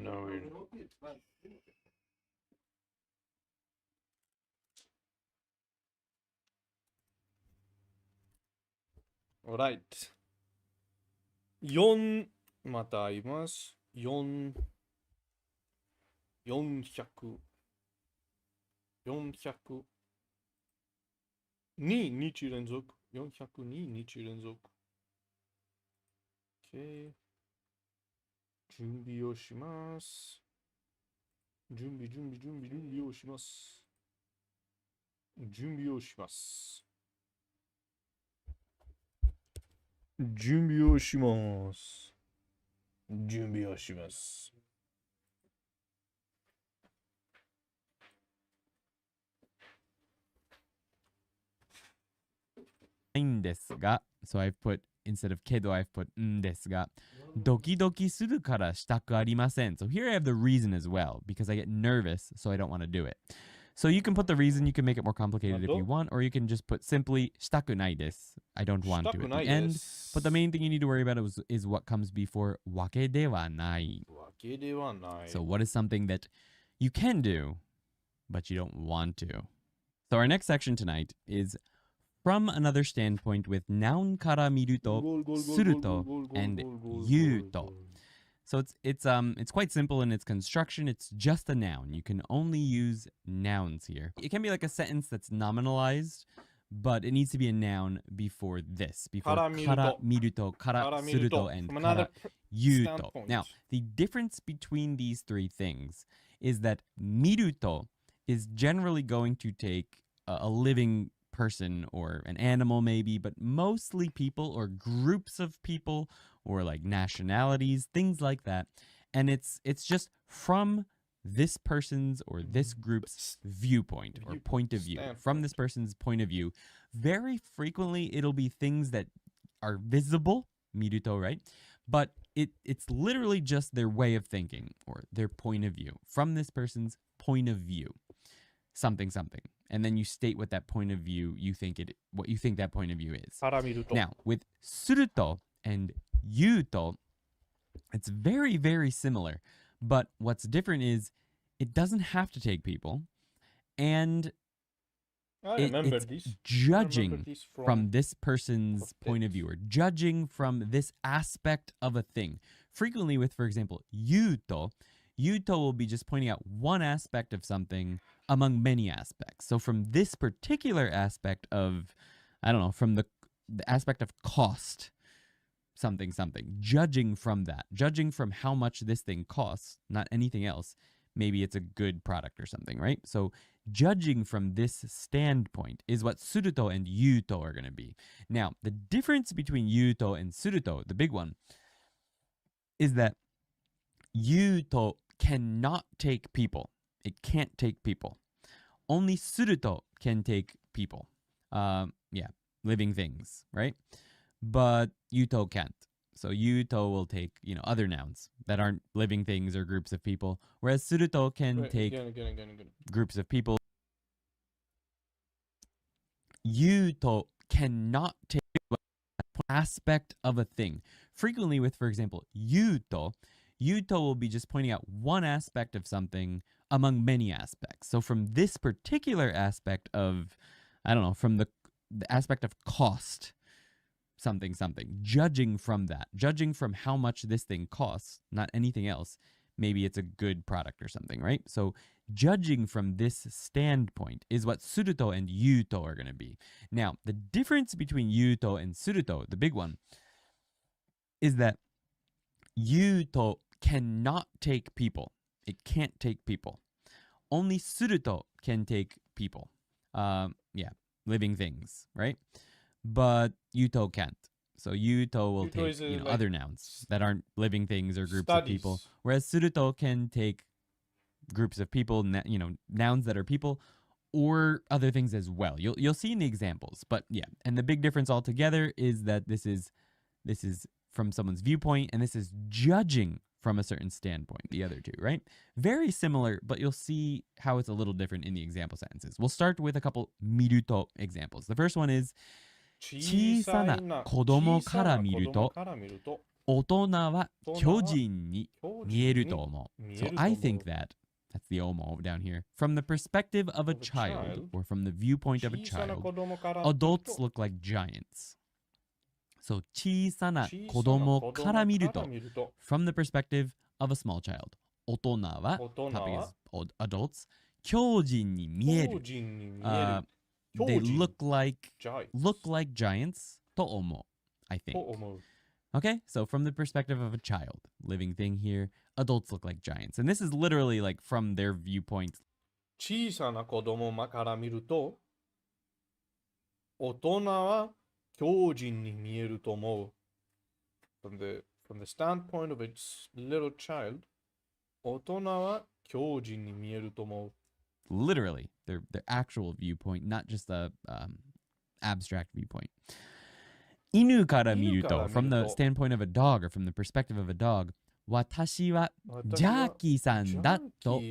know it. Alright. 4また会います。400。400。2日連続。402日連続。OK。準備をします。準備をします。準備をします。準備をします。準備をします。んですが、so I've put, instead of けど I've put んですが、ドキドキするからしたくありません. So here I have the reason as well, because I get nervous, so I don't want to do it. So you can put the reason, you can make it more complicated if you want, or you can just put simply したくないです. I don't want to at the end. But the main thing you need to worry about is what comes before わけではない. わけではない。So what is something that you can do, but you don't want to? So our next section tonight is from another standpoint with noun から見ると、すると and 言うと. So it's quite simple in its construction. It's just a noun. You can only use nouns here. It can be like a sentence that's nominalized, but it needs to be a noun before this. Before から見ると、からすると and から言うと. Now, the difference between these three things is that 見ると is generally going to take a living person or an animal maybe, but mostly people or groups of people or like nationalities, things like that. And it's just from this person's or this group's viewpoint or point of view. From this person's point of view. Very frequently it'll be things that are visible, miruto, right? But it's literally just their way of thinking or their point of view. From this person's point of view. Something. And then you state what that point of view what you think that point of view is. Now, with すると and 言うと, it's very, very similar. But what's different is it doesn't have to take people. And it's judging from this person's point of view or judging from this aspect of a thing. Frequently with, for example, 言うと will be just pointing out one aspect of something among many aspects. So from this particular aspect of, I don't know, from the aspect of cost, something, judging from that, judging from how much this thing costs, not anything else, maybe it's a good product or something, right? So judging from this standpoint is what すると and 言うと are going to be. Now, the difference between 言うと and すると, the big one, is that 言うと cannot take people. It can't take people. Only すると can take people. Living things, right? But 言うと can't. So 言うと will take, other nouns that aren't living things or groups of people. Whereas すると can take groups of people. 言うと cannot take aspect of a thing. Frequently with, for example, 言うと will be just pointing out one aspect of something among many aspects. So from this particular aspect of, I don't know, from the aspect of cost, something, judging from that, judging from how much this thing costs, not anything else, maybe it's a good product or something, right? So judging from this standpoint is what すると and 言うと are going to be. Now, the difference between 言うと and すると, the big one, is that 言うと cannot take people. It can't take people. Only すると can take people. Living things, right? But 言うと can't. So 言うと will take, like other nouns that aren't living things or groups of people. Whereas すると can take groups of people, nouns that are people, or other things as well. You'll see in the examples. But yeah, and the big difference altogether is that this is from someone's viewpoint, and this is judging from a certain standpoint, the other two, right? Very similar, but you'll see how it's a little different in the example sentences. We'll start with a couple 見ると examples. The first one is 小さな子供から見ると大人は巨人に見えると思う。So I think that, that's the omo down here, from the perspective of a child, or from the viewpoint of a 小さな child, 子供から adults look like giants. So 小さな子供から見ると、from the perspective of a small child. 大人は、topic is adults, 巨人に見える。巨人に見える。 They 巨人 look like giants giants と思う、I think. と思う。 Okay, so from the perspective of a child, living thing here, adults look like giants. And this is literally like from their viewpoint. 小さな子供から見ると、大人は巨人に見えると思う。From the standpoint of a little child, 大人は巨人に見えると思う。 Literally, their actual viewpoint, not just a abstract viewpoint. 犬から見ると、from the standpoint of a dog or from the perspective of a dog, 私はジャーキーさんだと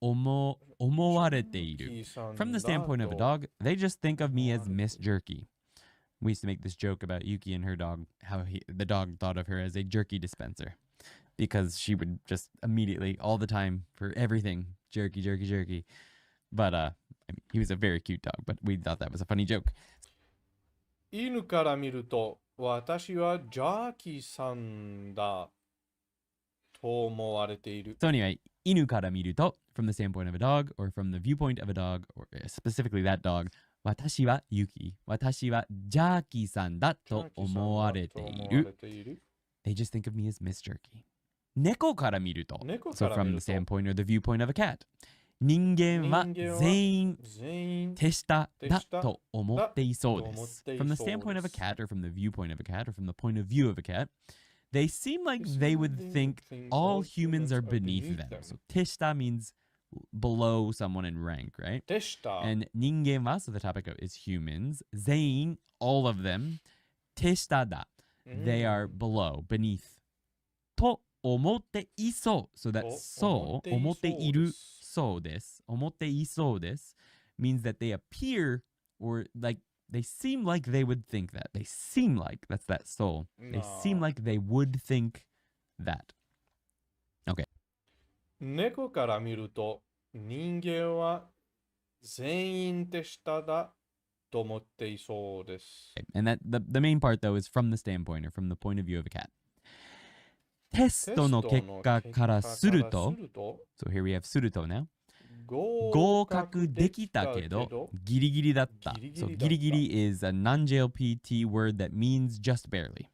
思われている。From the standpoint of a dog, they just think of me as Miss Jerky. We used to make this joke about Yuki and her dog, how the dog thought of her as a jerky dispenser. Because she would just immediately, all the time, for everything, jerky, jerky, jerky. But I mean, he was a very cute dog, but we thought that was a funny joke. 犬から見ると、私はジャーキーさんだと思われている。 So anyway, 犬から見ると, from the standpoint of a dog, or from the viewpoint of a dog, or specifically that dog, 私はYuki, 私はジャーキーさんだと思われている。They just think of me as Miss Jerky. 猫から見ると, so from the standpoint or the viewpoint of a cat. 人間は全員手下だと思っていそうです。From the standpoint of a cat, or from the viewpoint of a cat, or from the point of view of a cat, they seem like they would think all humans are beneath them. So 手下 means below someone in rank, right? 手下 And 人間は, so the topic is humans, 全員, all of them, 手下だ. They are below, beneath. と思っていそう。So that そう、思っているそうです。思っていそうです means that they appear, or like they seem like they would think that. They seem like, that's that soul. They seem like they would think that. Okay. 猫から見ると、人間は全員手下だと思っていそうです。 And that the main part though is from the standpoint, or from the point of view of a cat. テストの結果からすると、so here we have すると now. 合格できたけど、ギリギリだった。So ギリギリ is a non-JLPT word that means just barely.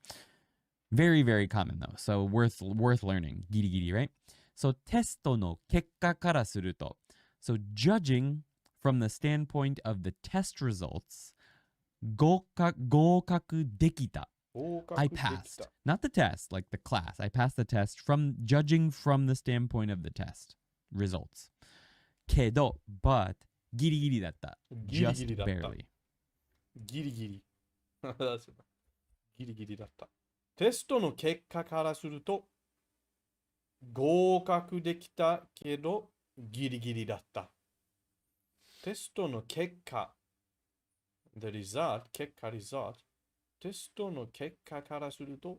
Very, very common though. So worth learning. ギリギリ, right? So テストの結果からすると. So judging from the standpoint of the test results, 合格できた. I passed. Not the test, like the class. I passed the test from judging from the standpoint of the test results. けど, but ギリギリだった. Just barely. ギリギリ。ギリギリだった。テストの結果からすると、合格できたけど、ギリギリだった。テストの結果、the result, 結果 result、テストの結果からすると、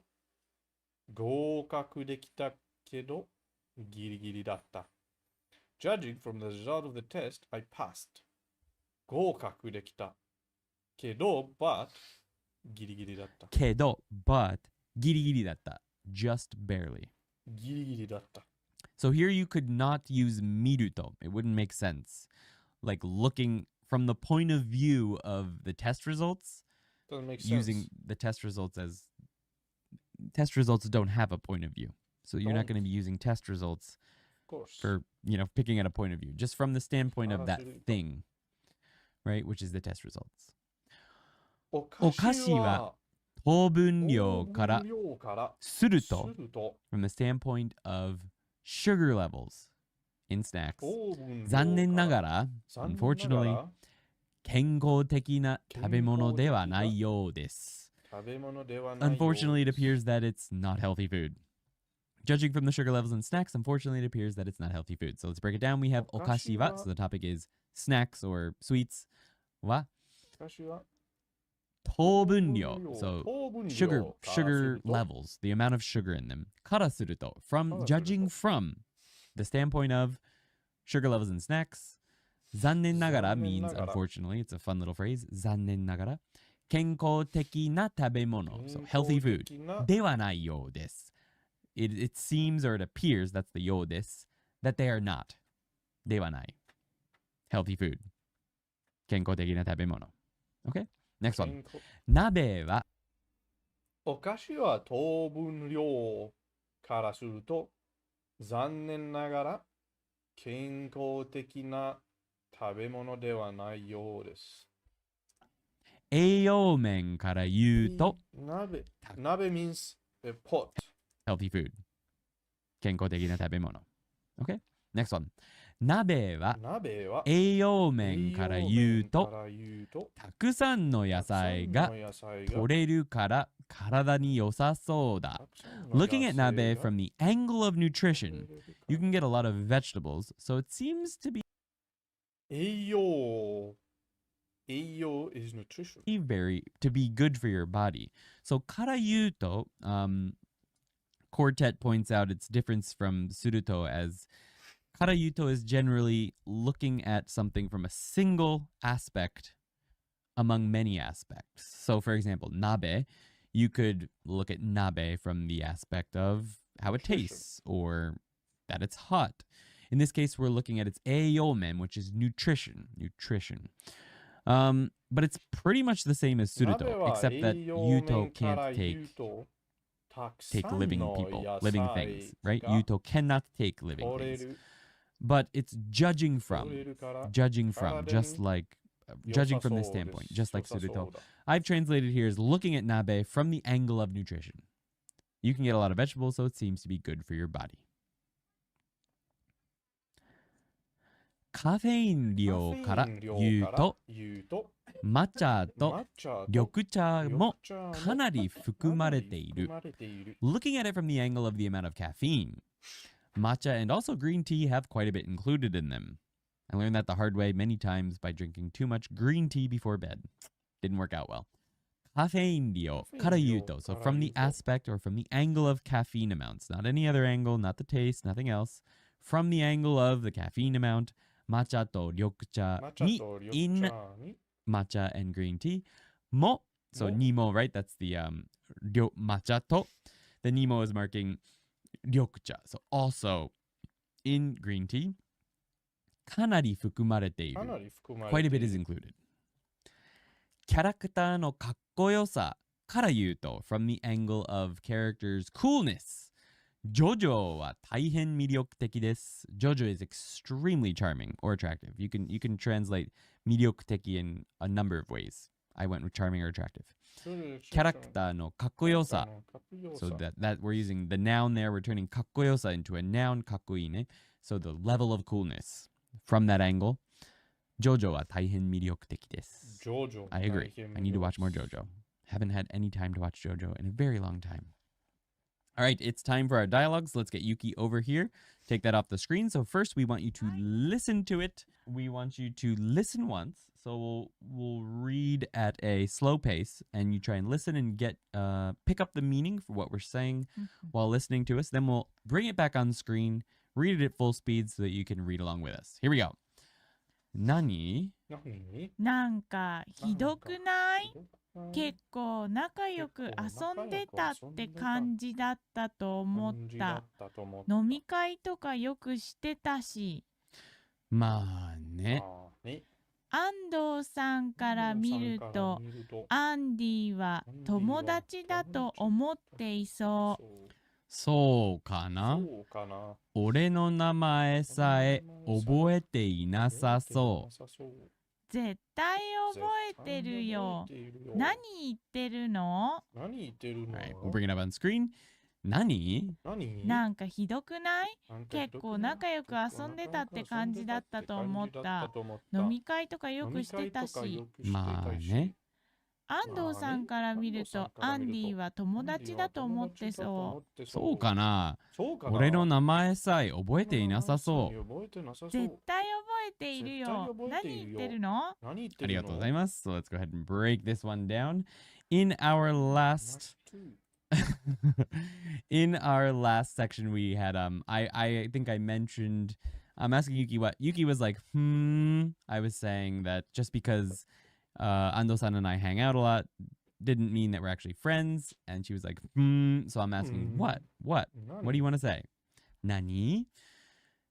合格できたけど、ギリギリだった。Judging from the result of the test, I passed. 合格できたけど、but ギリギリだった。けど、but ギリギリだった。Just barely. ギリギリだった。So here you could not use 見ると. It wouldn't make sense. Like looking from the point of view of the test results, Doesn't make sense. using the test results as test results don't have a point of view. So you're not going to be using test results Of course. for, picking at a point of view, just from the standpoint of that thing, right? Which is the test results. おお菓子は糖分量からすると from the standpoint of sugar levels in snacks. 残念ながら unfortunately 健康的な食べ物ではないようです。Unfortunately, it appears that it's not healthy food. Judging from the sugar levels in snacks, unfortunately, it appears that it's not healthy food. So let's break it down. We have お菓子は, so the topic is snacks or sweets. は糖分量. 糖分量。 So 糖分量 sugar からする sugar と levels, the amount of sugar in them. からすると, from からすると judging from the standpoint of sugar levels in snacks. 残念ながら means 残念ながら。 unfortunately, it's a fun little phrase. 残念ながら健康的な食べ物. So healthy 健 food. 康的なではないようです. It seems or it appears, that's the ようです, that they are not. ではない. Healthy food. 健康的な食べ物. Okay? Next one. 健康鍋はお菓子は糖分量からすると残念ながら健康的な食べ物ではないようです。栄養面から言うと鍋 means a pot. healthy food. 健康的な食べ物. Okay? Next one. 鍋は鍋は栄養面から言うとたくさんの野菜が取れるから体に良さそうだ. Looking at nabe from the angle of nutrition, you can get a lot of vegetables, so it seems to be 栄養 is nutrition. to be good for your body. So から言うと, Quartet points out its difference from suruto as Karayuto is generally looking at something from a single aspect among many aspects. So, for example, nabe, you could look at nabe from the aspect of how it tastes or that it's hot. In this case, we're looking at its eiyomen, which is nutrition. But it's pretty much the same as suruto, except that yuto can't take living people, living things, right? Yuto cannot take living things. But it's judging from, just like judging from this standpoint, just like suruto. I've translated here as looking at nabe from the angle of nutrition. You can get a lot of vegetables, so it seems to be good for your body. カフェイン量から言うと、抹茶と緑茶もかなり含まれている。Looking at it from the angle of the amount of caffeine, matcha and also green tea have quite a bit included in them. I learned that the hard way many times by drinking too much green tea before bed. Didn't work out well. カフェイン量から言うと, so from the aspect or from the angle of caffeine amounts, not any other angle, not the taste, nothing else. From the angle of the caffeine amount, matcha と緑茶に in matcha and green tea も, so Nemo, right? That's the matcha と the Nemo is marking 緑茶, so also in green tea かなり含まれている. Quite a bit is included. キャラクターのかっこよさから言うと from the angle of characters' coolness, ジョジョは大変魅力的です. Jojo is extremely charming or attractive. You can translate 魅力的 in a number of ways. I went with charming or attractive. キャラクターのかっこよさ. So that we're using the noun there. We're turning かっこよさ into a noun かっこいいね. So the level of coolness. From that angle, Jojo は大変魅力的です. Jojo. I agree. I need to watch more Jojo. Haven't had any time to watch Jojo in a very long time. All right, it's time for our dialogues. Let's get Yuki over here. Take that off the screen. So first, we want you to listen to it. We want you to listen once. So we'll read at a slow pace, and you try and listen and get pick up the meaning for what we're saying while listening to us. Then we'll bring it back on screen, read it at full speed so that you can read along with us. Here we go. 何?なんかひどくない?結構仲良く遊んでたって感じだったと思った。飲み会とかよくしてたし。まあね。安藤さんから見ると、アンディは友達だと思っていそう。そうかな?俺の名前さえ覚えていなさそう。絶対覚えてるよ。何言ってるの? Alright, we'll bring it up on screen. 何?なんかひどくない?結構仲良く遊んでたって感じだったと思った。飲み会とかよくしてたし。まあね。安藤さんから見るとアンディは友達だと思ってそう。そうかな?俺の名前さえ覚えていなさそう。絶対覚えている絶対よ。覚えているよ。何言ってるの？何言ってありがるの？とうございます。So let's go ahead and break this one down. In our last in our last section we had I think I mentioned I'm asking Yuki what Yuki was like, I was saying that just because Ando-san and I hang out a lot didn't mean that we're actually friends, and she was like, so I'm asking what do you want to say? Nani?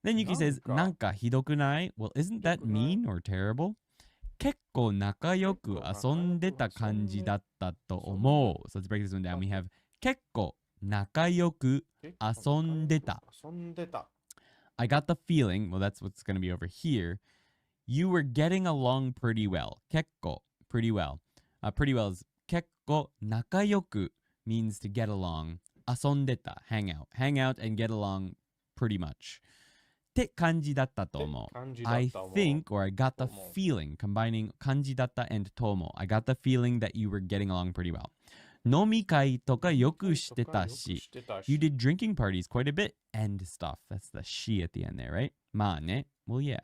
Then Yuki says, nanka hidokunai? Well, isn't that mean or terrible? 結構仲良く遊んでた感じだったと思う. So let's break this one down. We have 結構仲良く遊んでた. I got the feeling, well, that's what's going to be over here. You were getting along pretty well. 結構, pretty well. Pretty well is 結構仲良く means to get along. 遊んでた, hang out. Hang out and get along pretty much. って感じだったと思う. I think, or I got the feeling, combining 感じだった and と思う. I got the feeling that you were getting along pretty well. 飲み会とかよくしてたし. You did drinking parties quite a bit and stuff. That's the she at the end there, right? まあね. Well, yeah.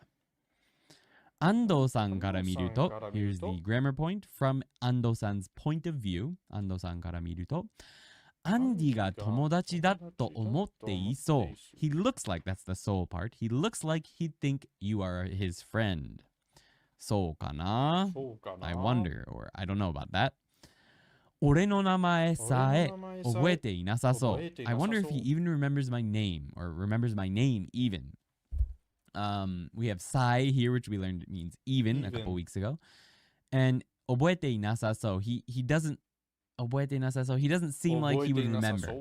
安藤さんから見ると, here's the grammar point, from 安藤さん's point of view, 安藤さんから見ると, アンディが友達だと思っていそう. He looks like, that's the soul part, he looks like he'd think you are his friend. そうかな? I wonder, or I don't know about that. 俺の名前さえ覚えていなさそう. I wonder if he even remembers my name, or remembers my name even. We have sai here, which we learned means even a couple weeks ago. And 覚えていなさそう. He doesn't 覚えていなさそう. He doesn't seem like he would remember,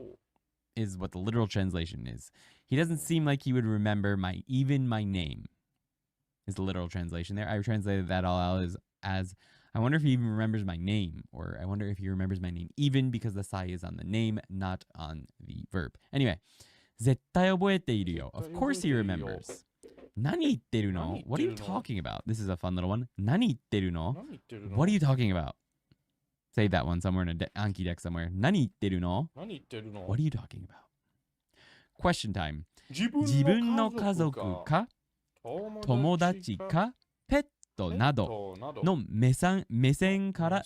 is what the literal translation is. He doesn't seem like he would remember even my name, is the literal translation there. I translated that all out as I wonder if he even remembers my name, or I wonder if he remembers my name even, because the sai is on the name, not on the verb. Anyway, 絶対覚えているよ. Of course he remembers. 何言ってるの? What are you talking about? This is a fun little one. 何言ってるの? What are you talking about? Save that one somewhere in an Anki deck somewhere. 何言ってるの? What are you talking about? Question time. 自分の家族か友達かペットなどの目線から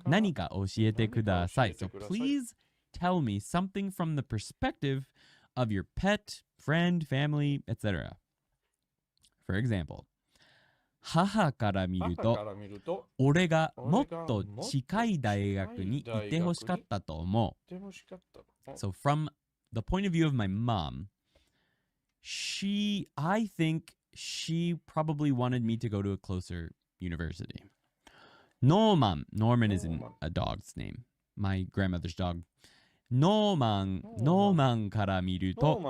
何か教えてください. So please tell me something from the perspective of your pet, friend, family, etc. For example, 母から見ると、俺がもっと近い大学にいてほしかったと思う. So from the point of view of my mom, I think she probably wanted me to go to a closer university. Norman isn't a dog's name. My grandmother's dog. ノーマンから見ると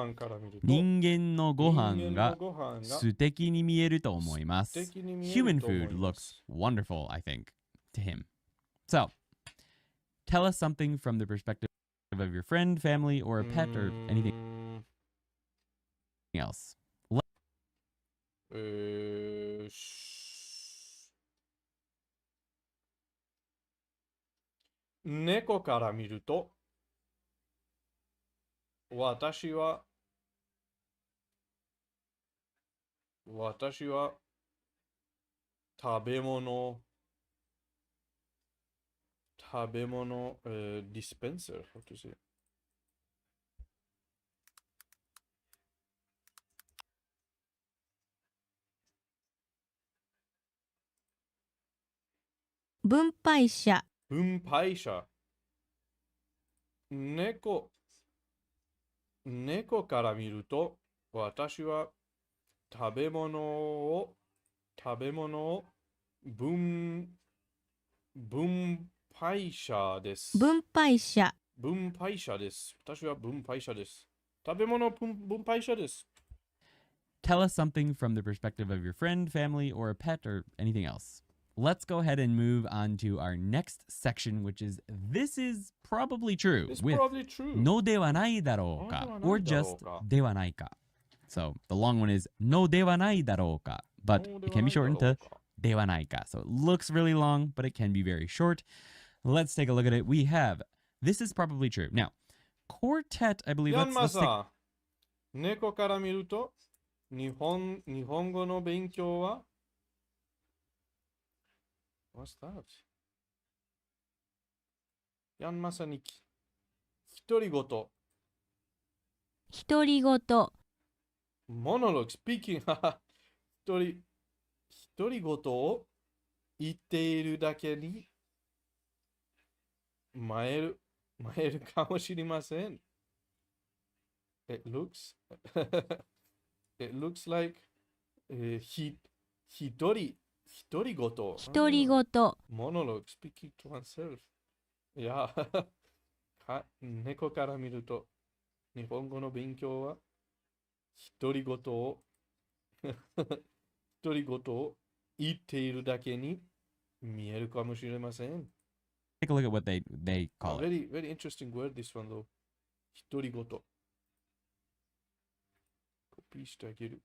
人間のご飯が素敵に見えると思います. Human food looks wonderful, I think, to him. So, tell us something from the perspective of your friend, family, or a pet, or anything else. 猫から見ると私は食べ物、ディスペンサー、how to say? 分配者。猫から見ると私は食べ物を分配者です。分配者です。私は分配者です。食べ物分配者です。Tell us something from the perspective of your friend, family, or a pet, or anything else. Let's go ahead and move on to our next section, which is this is probably true. It's with probably true. のではないだろうか or just ではないか. So the long one is のではないだろうか, but it can be shortened to ではないか. So it looks really long, but it can be very short. Let's take a look at it. We have this is probably true. Now, quartet, I believe. ヤンマさん、猫から見ると日本語の勉強は What's that? ヤンマサニキ。独り言。独り言。モノログ、スピーキング。独り言を言っているだけに参るかもしれません。It looks like 独り言。独り言。モノログ、speaking to oneself。いや、猫から見ると、日本語の勉強は、独り言を言っているだけに見えるかもしれません。Take a look at what they call it. Very, very interesting word, this one though. 独り言。コピーしてあげる。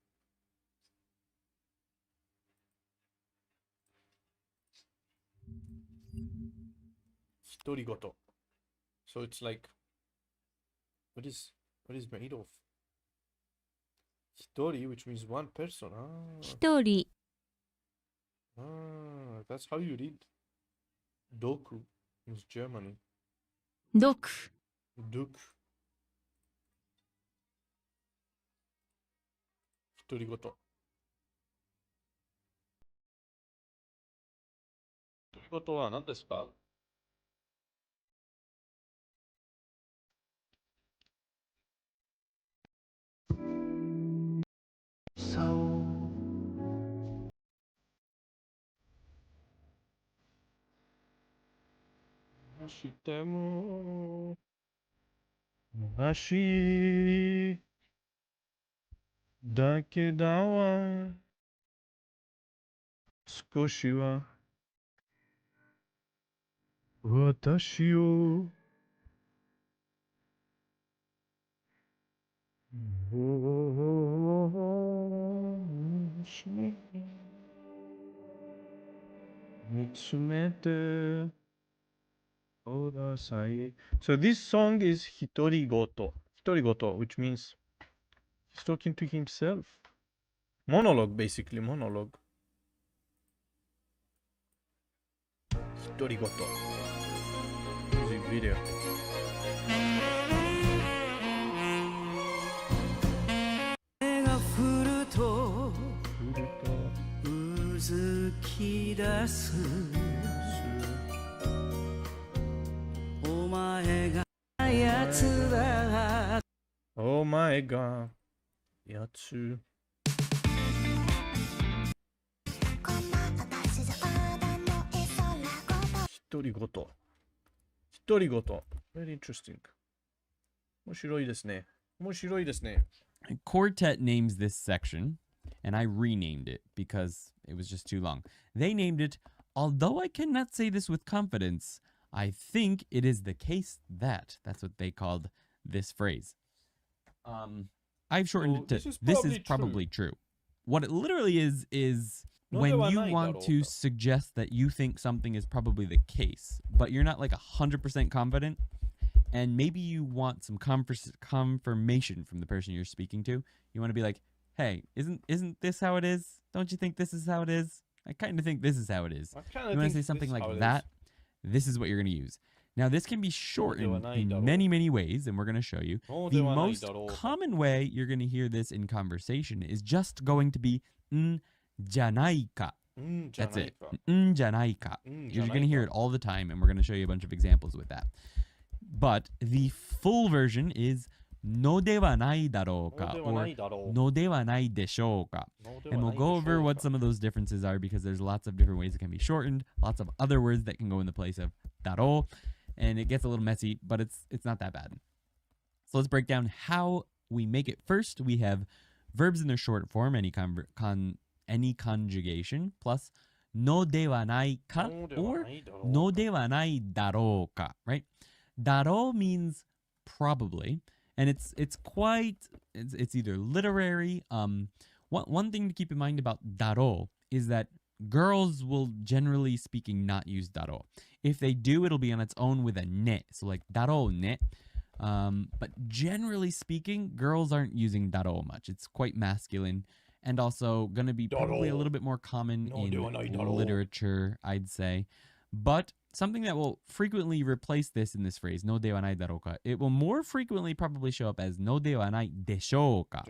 独り言。So it's like, what is made of? 一人, which means one person. 一人。That's how you read. Doku is Germany. 読。Duk. 独り言。独り言は何ですか？しても昔だけだわ少しは私を見つめてください。So this song is 独り言。独り言 which means he's talking to himself. Monologue basically, monologue. 独り言。Music video. 雨が降るとうずき出すお前がやつだ Oh my god. やつ。独り言。独り言。Very interesting. 面白いですね。面白いですね。Quartet names this section, and I renamed it because it was just too long. They named it, although I cannot say this with confidence, I think it is the case that. That's what they called this phrase. I've shortened it to, this is probably true. What it literally is when you want to suggest that you think something is probably the case, but you're not like 100% confident, and maybe you want some confirmation from the person you're speaking to. You want to be like, hey, isn't this how it is? Don't you think this is how it is? I kind of think this is how it is. You want to say something like that? This is what you're going to use. Now, this can be shortened in many, many ways, and we're going to show you. The most common way you're going to hear this in conversation is just going to be n janai ka. That's it. N janai ka. You're going to hear it all the time, and we're going to show you a bunch of examples with that. But the full version is no de wa nai daro ka or no de wa nai deshou ka. And we'll go over what some of those differences are because there's lots of different ways it can be shortened, lots of other words that can go in the place of daro, and it gets a little messy, but it's not that bad. So let's break down how we make it. First, we have verbs in their short form, any conjugation, plus no de wa nai ka or no de wa nai daro ka, right? Daro means probably, and it's either literary. One thing to keep in mind about daro is that girls will generally speaking not use daro. If they do, it'll be on its own with a ne. So like daro ne. But generally speaking, girls aren't using daro much. It's quite masculine and also going to be probably a Daro. little bit more common No, in they were not daro. literature, I'd say. But something that will frequently replace this in this phrase, no de wa nai daro ka, it will more frequently probably show up as no de wa nai deshou ka.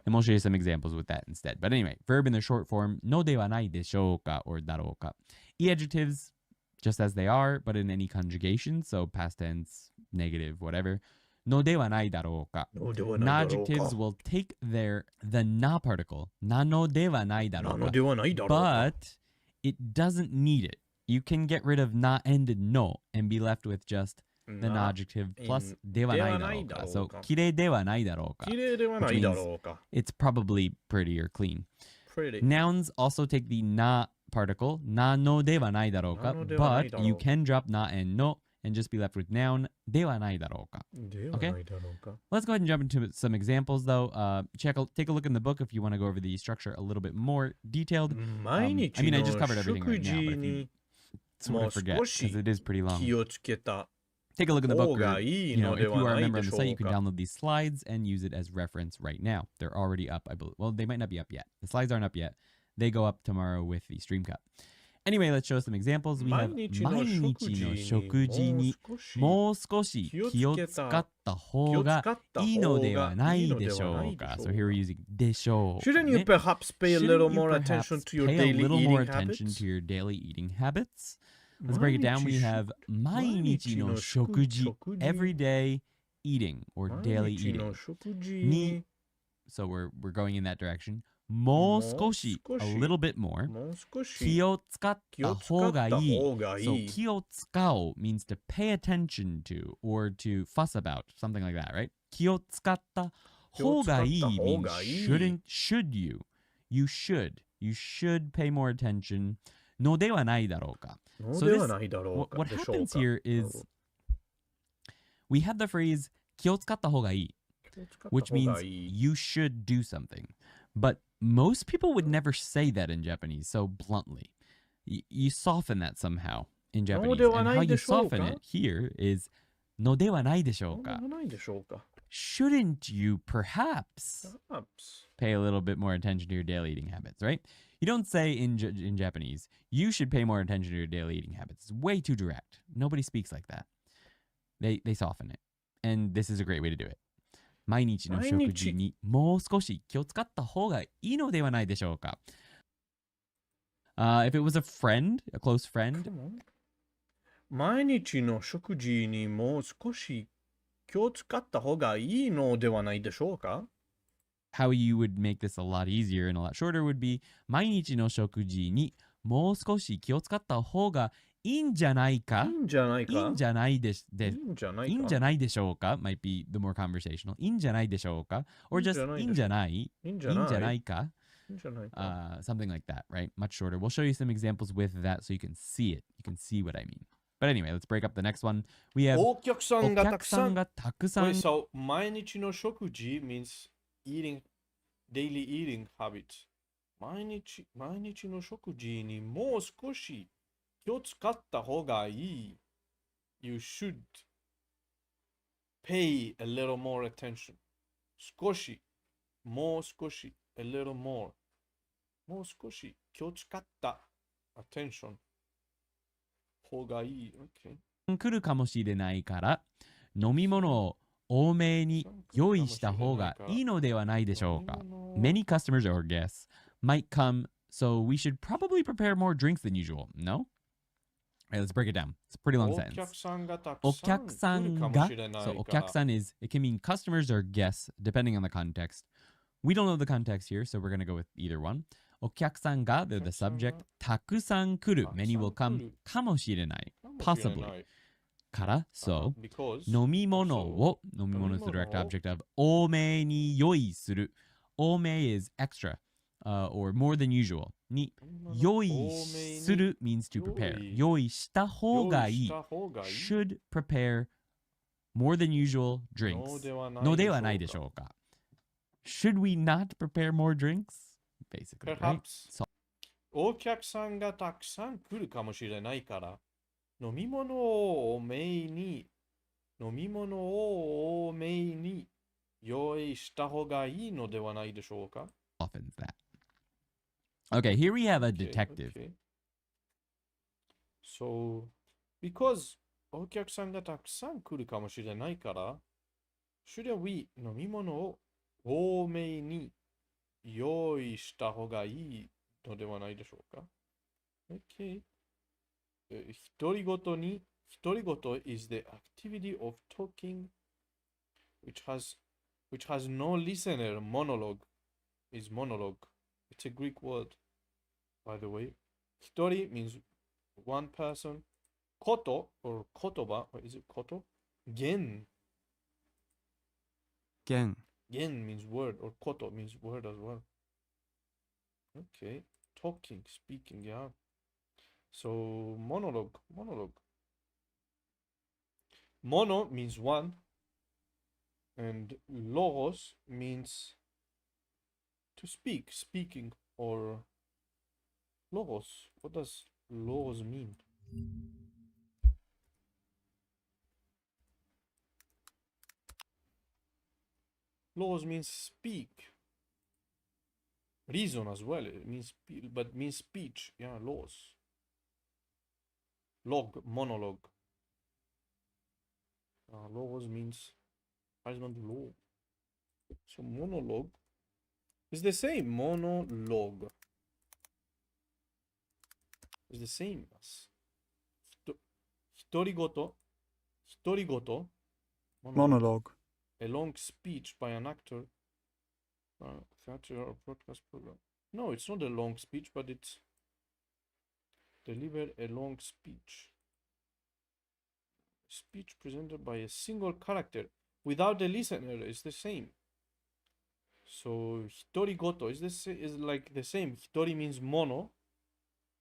And we'll show you some examples with that instead. But anyway, verb in the short form, no de wa nai deshou ka or daro ka. E-adjectives, just as they are, but in any conjugation, so past tense, negative, whatever. No de wa nai daro ka. No, they were not Na daro adjectives ka. will take the na particle, nano de wa nai daro No, ka, they were not daro ka. but it doesn't need it. You can get rid of na and no and be left with just the na adjective plus de wa nai daro ka. So, kirei de wa nai daro ka. 綺麗ではないだろうか。 It's probably pretty or clean. Pretty. Nouns also take the na particle, na no de wa nai daro ka, なのではない but だろう。 you can drop na and no and just be left with noun de wa nai daro ka. ではないだろうか。 Let's go ahead and jump into some examples, though. Take a look in the book if you want to go over the structure a little bit more detailed. 毎日 I mean, I の just covered everything 食 right now, 事 but if you に sort もう of forget 少 because し it is pretty long. 気をつけた Take a look in the book, 方 or がいい you know, の if で you は are な a い member で on し the ょ site, you う can か。 download these slides and use it as reference right now. They're already up, I believe. Well, they might not be up yet. The slides aren't up yet. They go up tomorrow with the stream cut. Anyway, let's show some examples. We have 毎日の食事にもう少し気を使った方がいいのではないでしょうか. So here we're using でしょうか Shouldn't you perhaps pay a Shouldn't little you more perhaps attention to your pay a daily little more eating attention habits? to your daily eating habits? Let's break it down. We have 毎日の食事 everyday eating or daily 毎日 eating. の食事に So we're going in that direction. もう少し a little bit more. もう少し気を使った方がいい。方がいい So 気を使う means to pay attention to or to fuss about, something like that, right? 気を使った方がいい means should you. You should pay more attention. のではないだろうか. のではないだろう What か what でしょう happens か。 here is we have the phrase 気を使った方がいい, 気を使った which 方 means がいい you should do something. But most people would never say that in Japanese so bluntly. You soften that somehow in Japanese. では And な how いで you しょうか soften it here is のではないでしょうのでか. はないでしょうか。 Shouldn't you perhaps Perhaps. pay a little bit more attention to your daily eating habits, right? You don't say in Japanese, you should pay more attention to your daily eating habits. It's way too direct. Nobody speaks like that. They soften it. And this is a great way to do it. 毎日の食事にもう少し気を使った方がいいのではないでしょうか. If it was a friend, a close friend, Come on. 毎日の食事にもう少し気を使った方がいいのではないでしょうか。 how you would make this a lot easier and a lot shorter would be 毎日の食事にもう少し気を使った方がいいんじゃないか?いいんじゃないか。いいんじゃないでいいんじゃないか。いいんじゃないでしょうか might be the more conversational. いいんじゃないでしょうか or just いいんじゃないいいんじいいんじゃゃなないいかいいんじゃないか。 something like that, right? Much shorter. We'll show you some examples with that so you can see it. You can see what I mean. But anyway, let's break up the next one. We have お客さんがたくさん。がたくさん Wait, so 毎日の食事 means eating, daily eating habits. 毎日の食事にもう少し気を使った方がいい。You should pay a little more attention. 少し、もう少し、a little more. もう少し気を使った attention. 方がいい。Okay. 来るかもしれないから飲み物を多めに用意した方がいいのではないでしょうか. Many customers or guests might come, so we should probably prepare more drinks than usual. No? Alright, let's break it down. It's a pretty long お sentence. 客さんがたくおさん客さ来るんがかもしれない So おから客さん is, it can mean customers or guests, depending on the context. We don't know the context here, so we're going to go with either one. お客さんが, they're the subject. たくさん来る, many will come. かもしれない, かもしれない possibly. から, so, Because 飲み物を, 飲み物 is the direct object of 多めに用意する. 多め is extra, or more than usual. に、用意する means to prepare. 用意した方がいい。用意した方がいい should prepare more than usual drinks. のではないでしょうか. Should we not prepare more drinks? Basically, right? Perhaps So, お客さんがたくさん来るかもしれないから飲み物を多めに飲み物を多めに用意した方がいいのではないでしょうか Often that. Okay, here we have a Okay, detective. okay. So, because お客さんがたくさん来るかもしれないから、should we 飲み物を多めに用意した方がいいのではないでしょうか ?Okay. 独り言に、独り言 is the activity of talking which has no listener. Monologue is monologue. It's a Greek word, by the way. Hitori means one person. Koto or kotoba, or is it koto? Gen. Gen. Gen means word, or koto means word as well. Okay. Talking, speaking, yeah. So monologue. Mono means one, and logos means to speak, speaking, or logos. What does logos mean? Logos means speak. Reason as well. It means, but means speech. Yeah, logos. Monologue. Logos means husband law. So monologue is the same. Monologue is the same as 独り言 Monologue. a long speech by an actor, theater or broadcast program. No, it's not a long speech, but it's delivered a long speech. Speech presented by a single character without a listener is the same. So hitorigoto is like the same. Hitori means mono.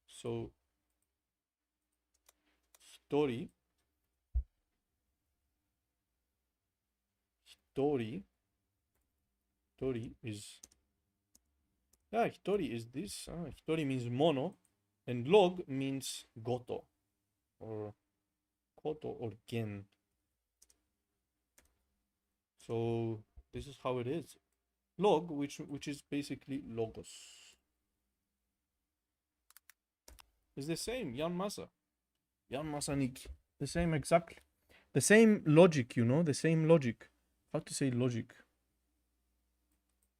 So hitori is hitori is this. Hitori means mono, and log means goto or koto or gen. So this is how it is. Log, which is basically logos, is the same. Yanmasa Nik. The same exactly. The same logic, the same logic. How to say logic?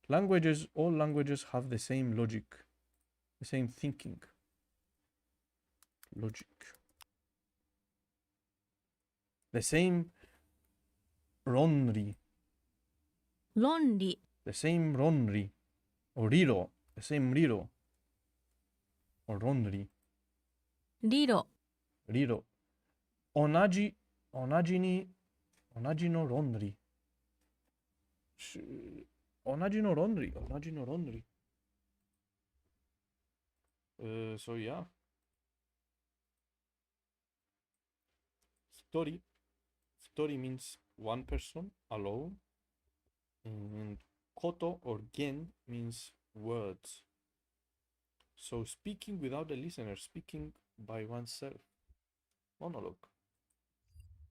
All languages have the same logic, the same thinking. Logic. The same ronri. 論理 The same ronri. Or riro. The same riro. Or ronri. 理路 Riro. Onaji no ronri. Onaji no ronri. So yeah. Hitori means one person alone. And koto or gen means words. So speaking without a listener, speaking by oneself. Monologue.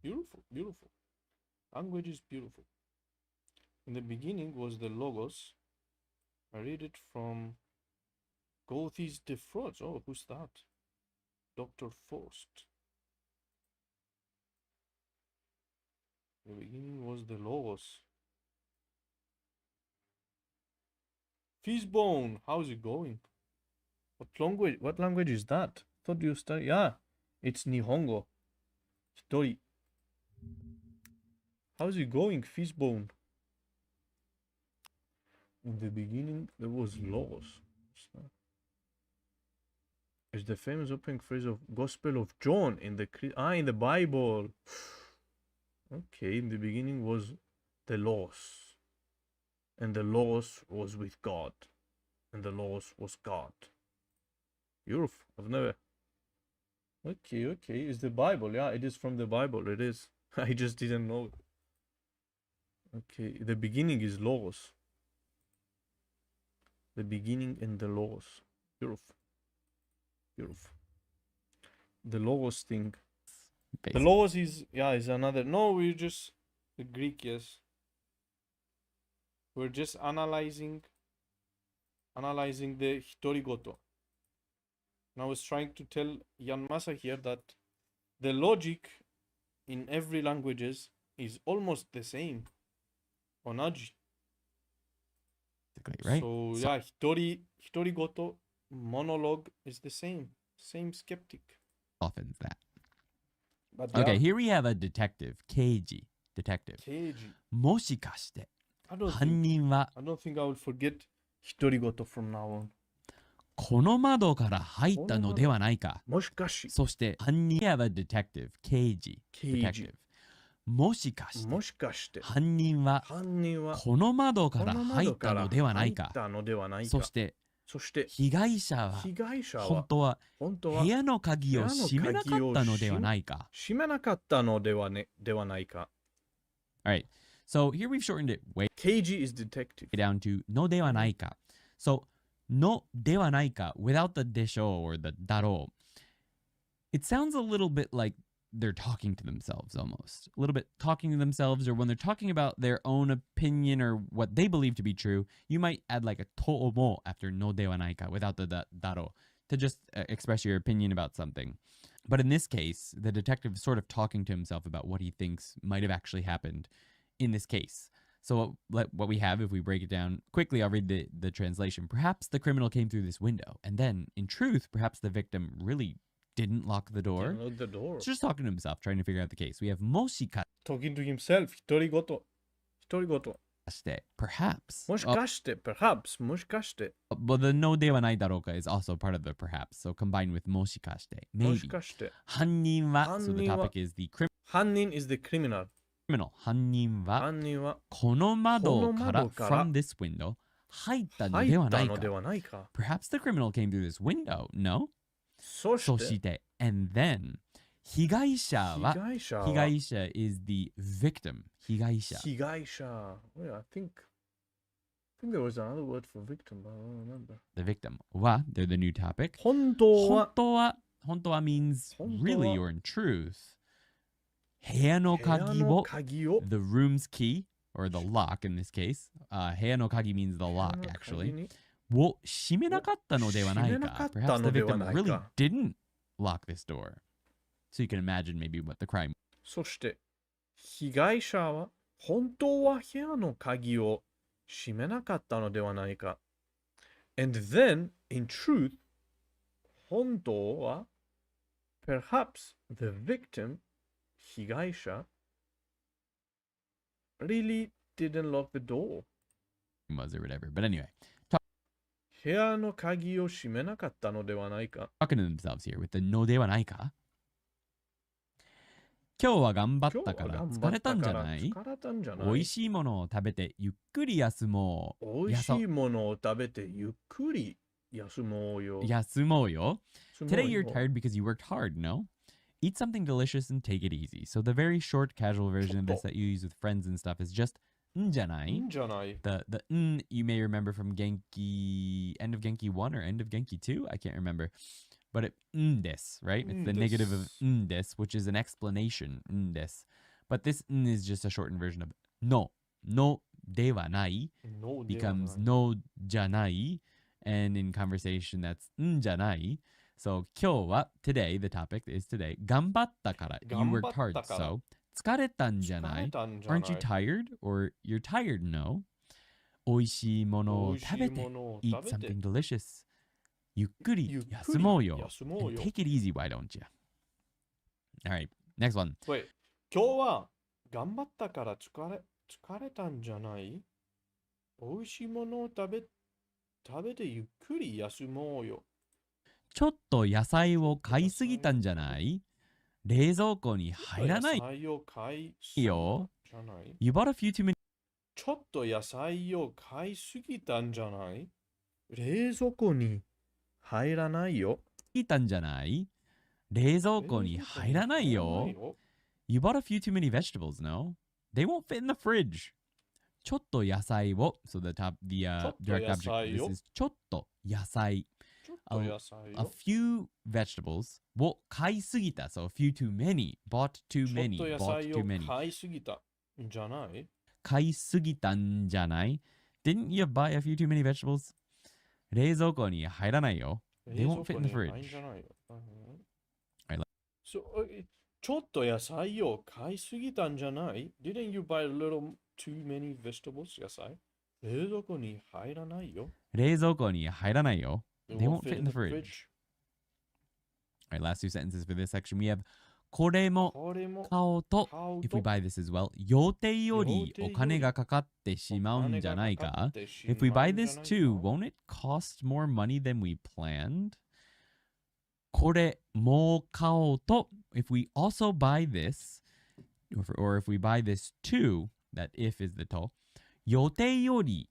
Beautiful. Language is beautiful. In the beginning was the logos. I read it from Goethes De Frost. Oh, who's that? Dr. Faust. The beginning was the logos. Fishbone, how's it going? What language is that? Thought you study. Yeah, it's Nihongo. Hitori. How's it going, Fishbone? In the beginning, there was logos. It's the famous opening phrase of Gospel of John in the Bible. Okay, in the beginning was the Logos, and the Logos was with God, and the Logos was God. Beautiful. I've never. Okay. It's the Bible. Yeah, it is from the Bible. It is. I just didn't know. Okay, the beginning is Logos. The beginning and the Logos. Beautiful. The Logos thing. The basically. laws is another. No, we're just the Greek, yes. We're just analyzing the hitorigoto. And I was trying to tell Yanmasa here that the logic in every languages is almost the same. Onaji. Basically, right? So So- yeah, hitorigoto monologue is the same. Same skeptic. Often that. But Okay, yeah, here we have a detective. Keiji. Detective. Keiji. もしかして I don't 犯 think 人は I don't think I will forget hitorigoto from now on. この窓から入ったのではないか。もしかしそして犯人 We have a detective. Keiji. 刑事 Detective. もしかしてもしかして犯人は犯人はこの窓からこの入った窓からのではないか。入ったのではないか。そしてそして被害者は被害者は本当は本当は部屋の鍵を閉めなかったのではないか。閉めなかったのではないか。Alright, so here we've shortened it way Keiji is detective. down to のではないか。So, のではないか without the でしょう or the だろう。It sounds a little bit like they're talking to themselves almost. A little bit talking to themselves, or when they're talking about their own opinion or what they believe to be true, you might add like a と思う after のではないか without the だろう to just express your opinion about something. But in this case, the detective is sort of talking to himself about what he thinks might have actually happened in this case. So what we have, if we break it down quickly, I'll read the translation. Perhaps the criminal came through this window, and then, in truth, perhaps the victim really didn't lock the door. Didn't lock the door. He's just talking to himself, trying to figure out the case. We have もしか Talking to himself. 独り言。独り言。して perhaps. もしかして、perhaps. もしかして。 But the のではないだろうか is also part of the perhaps. So combined with もしかして もし maybe. かして。犯人は so the 犯人は topic is the 犯人 is the criminal. criminal. 犯人は犯人はこの窓からこの窓から from this window 入ったの入ではないかったので。はないか。 Perhaps the criminal came through this window. No? そそし、してて and then 被害者は被害者は被害者 is the victim. 被害者。被害者。Wait, I think there was another word for victim, but I don't remember. The victim は they're the new topic. 本当は本当は means 本当は really or in truth. 部屋の部屋の鍵を鍵を the room's key or the lock in this case. 部屋の鍵 means the 部屋 lock の actually. 鍵にを閉めなかったのではない閉めなかか。った Perhaps the のでは victim ない really か。 didn't lock this door. So you can imagine maybe what the crime そして被害者は本当は部屋の鍵を閉めなかったのではないか。And then, in truth, 本当は perhaps the victim, 被害者 really didn't lock the door. was or whatever. But anyway, 部屋の鍵を閉めなかったのではないか。 talking to themselves here with the のではないか。今日は頑張っ今日はたから頑張った疲れたんじゃからない疲れたんじゃない美味しいものを食べてゆっくり休もう。美味しいものを食べてゆっくり休もうよ。休もうよ。休もうよ Today you're tired because you worked hard, no? Eat something delicious and take it easy. So the very short casual version of this that you use with friends and stuff is just んじゃないいいんじゃない The you may remember from Genki end of Genki 1 or end of Genki 2, I can't remember. But it this, right? It's the negative of this, which is an explanation this. But this is just a shortened version of no. No ではない No ではない becomes no じゃない and in conversation that's んじゃない So 今日は today the topic is today 頑張ったから you 頑張 worked った hard から so 疲れたんじゃな疲れいたんじゃない Aren't you tired? Or you're tired, no? 美味しいものを食べて美味しいものを eat 食べて something delicious ゆっくりゆっくり休もうよ休もうよ And take it easy, why don't you? Alright, next one. Wait, 今日は頑張ったから疲れたんじゃない美味しいものを食べてゆっくり休もうよ。ちょっと野菜を買いすぎたんじゃない冷蔵庫に入らない野菜を買いすぎよじゃない You bought a few too many ちょっと野菜を買いすぎたんじゃない冷蔵庫に入らないよ。たんじゃない冷蔵庫に入らないよ You bought a few too many vegetables, no? They won't fit in the fridge. ちょっと野菜を So theちょっと direct 野 object 菜 this を is ちょっと野菜ちょっと野菜 a を few vegetables を買いすぎた. So a few too many, bought too ちょっ many, と野 bought 菜 too を many. 買いすぎたんじゃない？買いすぎたんじゃない? Didn't you buy a few too many vegetables? 冷蔵庫に入らないよ. They 冷 won't 蔵 fit 庫 in the に入ん fridge. じゃないよ。Right, ちょっと野菜を買いすぎたんじゃない？ Didn't you buy a little too many vegetables? 野菜冷蔵庫に入らないよ。冷蔵庫に入らないよ. It They won't fit in the fridge. All right, last two sentences for this section. We have これもこれも買おうと買う if we と buy this as well 予定よりお金がかかってしまうんじゃないか? If we buy this too, won't it cost more money than we planned? これも買おうと if we also buy this or if we buy this too, that if is the と予定より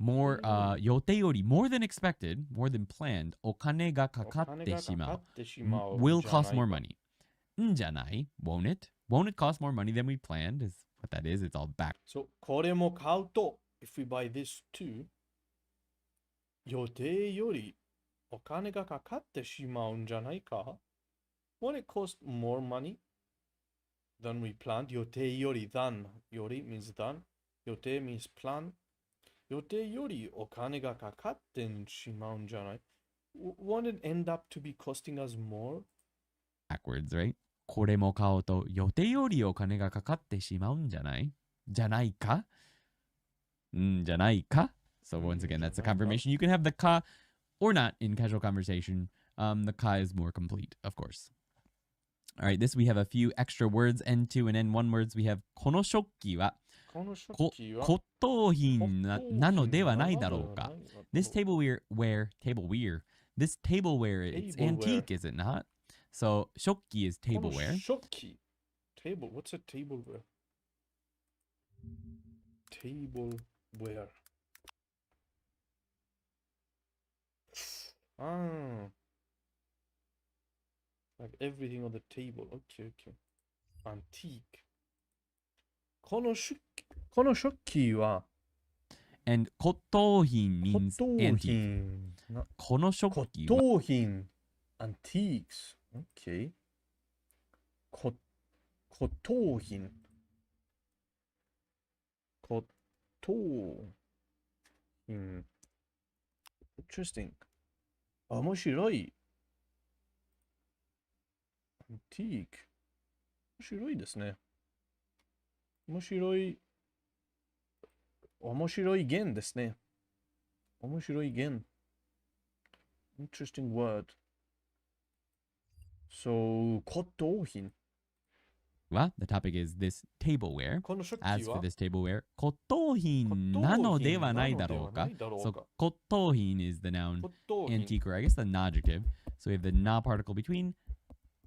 more 予定より more than expected, more than planned お金がかかってしまう will cost more money. んじゃない won't it? Won't it cost more money than we planned? Is what that is. It's all back. そう、これも買うと if we buy this too 予定よりお金がかかってしまうんじゃないか？ Won't it cost more money than we planned? 予定より than より means than 予定 means plan 予定よりお金がかかってしまうんじゃない？ Won't it end up to be costing us more? Backwards, right? これも買おうと予定よりお金がかかってしまうんじゃない? じゃないか? んじゃないか? So once again, that's the confirmation. You can have the ka or not in casual conversation. The ka is more complete, of course. All right, this we have a few extra words, N2 and N1 words. We have この食器はこの食器は骨董品なのではないだろうか? This tableware, this tableware, it's antique, is it not? So 食器 is この tableware. 食器 table, what's a tableware? Tableware. Like everything on the table. Okay, okay. Antique. この食器は And 骨董品 means 骨董 antique. 品。この食骨器は董品。antiques. Okay. 骨董品。骨董品。Interesting. 面白い。antique。面白いですね。面白い弦ですね。面白い弦。Interesting word. So, 骨董品。は the topic is this tableware. この食器 As for は this tableware, 骨董品なのではないだろうか? 骨董品なのではないだろう So か。骨董品 is the noun, 骨董品。 antique, or I guess the adjective. So we have the na particle between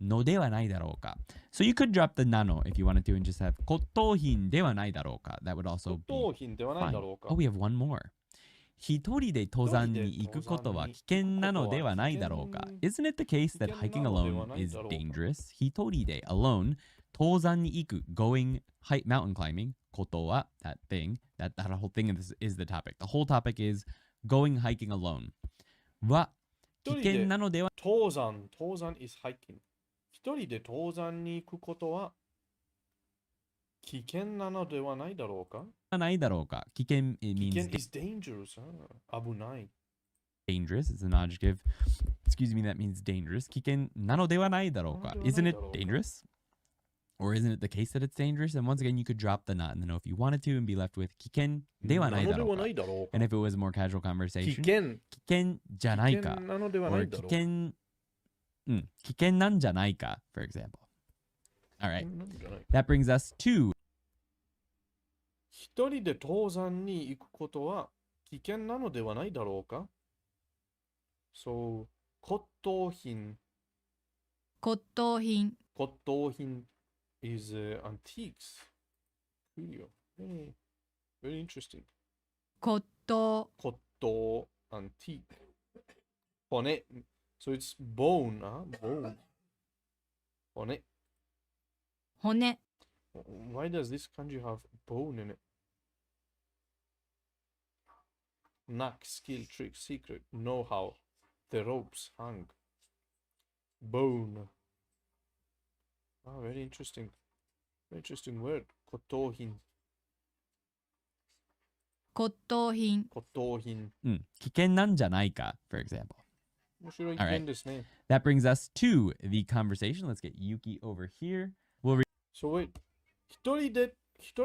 のではないだろうか. So you could drop the nano if you wanted to and just have 骨董品ではないだろうか. That would also 骨 be 董品ではないだ fine. ろうか Oh,。we have one more. 一人で登山に行くことは危険なのではないだろうか? Isn't it the case that hiking alone is dangerous? 一人で alone 登山に行く going mountain climbing ことは that thing that whole thing is the topic. The whole topic is going hiking alone. は危険なのでは登山 is hiking。一人で登山に行くことは危険なのではないだろうか？ないだろうか? 危険 it 危 means 険 is dangerous. 危ない。dangerous. It's an adjective. Excuse me, that means dangerous. 危険なのではないだろうか? Isn't it dangerous? Or isn't it the case that it's dangerous? And once again, you could drop the not in the no if you wanted to and be left with 危険ではないだろうか? なのではないだろうか。 And if it was a more casual 危 conversation, 険。危険じゃないか? 危険なのではな Or いだろうか。危険、危険なんじゃないか, for example. All right. なんじゃない。 That brings us to 一人で登山に行くことは危険なのではないだろうか？ So, 骨董品。骨董品。骨董品 is antiques. Cool. Very interesting. 骨董。骨董 antique. 骨 So it's bone, bone. 骨 骨。 Why does this kanji have bone in it? Knack, skill, trick, secret, know-how. the ropes hung. Bone. Ah, very interesting. Very interesting word. 骨董品。骨董品。骨董品。危険なんじゃないか, for example. 面白い All right. 件ですね。That brings us to the conversation. Let's get Yuki over here. We'll read. So wait. 一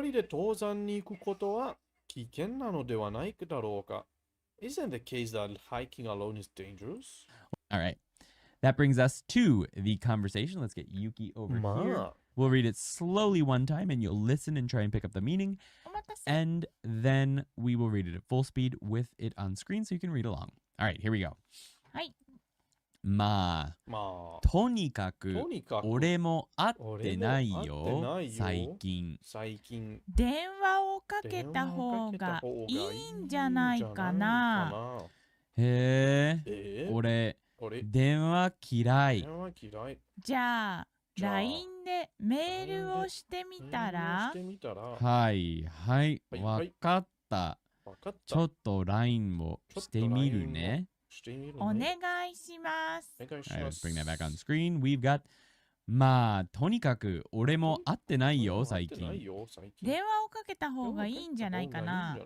人で登山に行くことは危険なのではないだろうか? Isn't the case that hiking alone is dangerous? All right. That brings us to the conversation. Let's get Yuki over here. まあ、 We'll read it slowly one time and you'll listen and try and pick up the meaning. お待たせ。 And then we will read it at full speed with it on screen so you can read along. All right, here we go. はい。まあ、まあ、とにかくとにかく俺も会ってない俺も会ってよないよ最近。最近電話をかけた方がいいんじゃないかな。へえ、えー、俺、俺、電話嫌い。電話嫌い。じゃあ、じゃあ LINE でメールをしてみたらしてみたら、はいはい、はいわかった。わかった。ちょっと LINE をしてみるね。してみるね。お願いします。お願いし Alright, ま let's す。 bring that back on screen. We've got まあ、とにかく俺も会ってないよ最会ってない近。よ最近。電話をかけた方がいいんじゃないかな。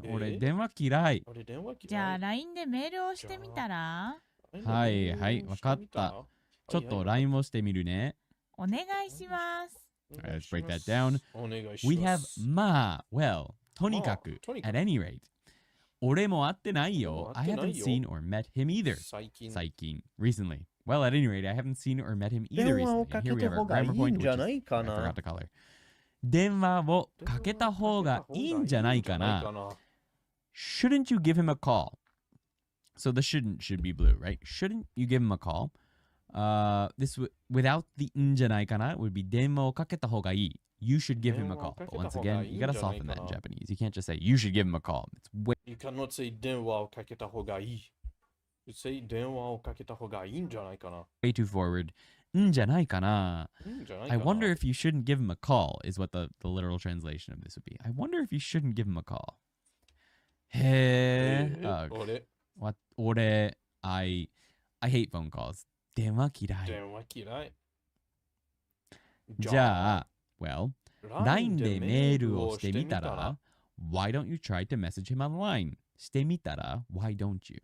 俺電話嫌い。俺電話嫌い。じゃあ LINE でメールをしてみたらはいはいわかったちょっと LINE をしてみるね。お願いします。Alright, let's break that down. お願いします。 We have まあ、well, とにかくとにか at く any rate. 俺も会ってないよ。俺も I 会ってない haven't よ seen or met him either. 最近。最近 recently. Well, at any rate, I haven't seen or met him either 電話 recently. を And か here け we た have 方 our がい grammar い point, ん which じゃ is ないか I な forgot to color. 電話をかけた方がいいんじゃないかな。Shouldn't you give him a call? So the shouldn't should be blue, right? Shouldn't you give him a call? Without the んじゃないかな would be 電話をかけた方がいい. You should give him a call. But once again, you gotta soften that in Japanese. You can't just say you should give him a call. It's way You cannot say 電話をかけた方がいい。You say 電話をかけた方がいいんじゃないかな。too forward. んじゃないかな. いいんじゃないか I な。 wonder if you shouldn't give him a call is what the literal translation of this would be. I wonder if you shouldn't give him a call. へえ。俺、俺、I hate phone calls. 電話嫌い。電話嫌い。じゃあ、well, LINE でメールをしてみたら、why don't you try to message him online? してみたら、why don't you?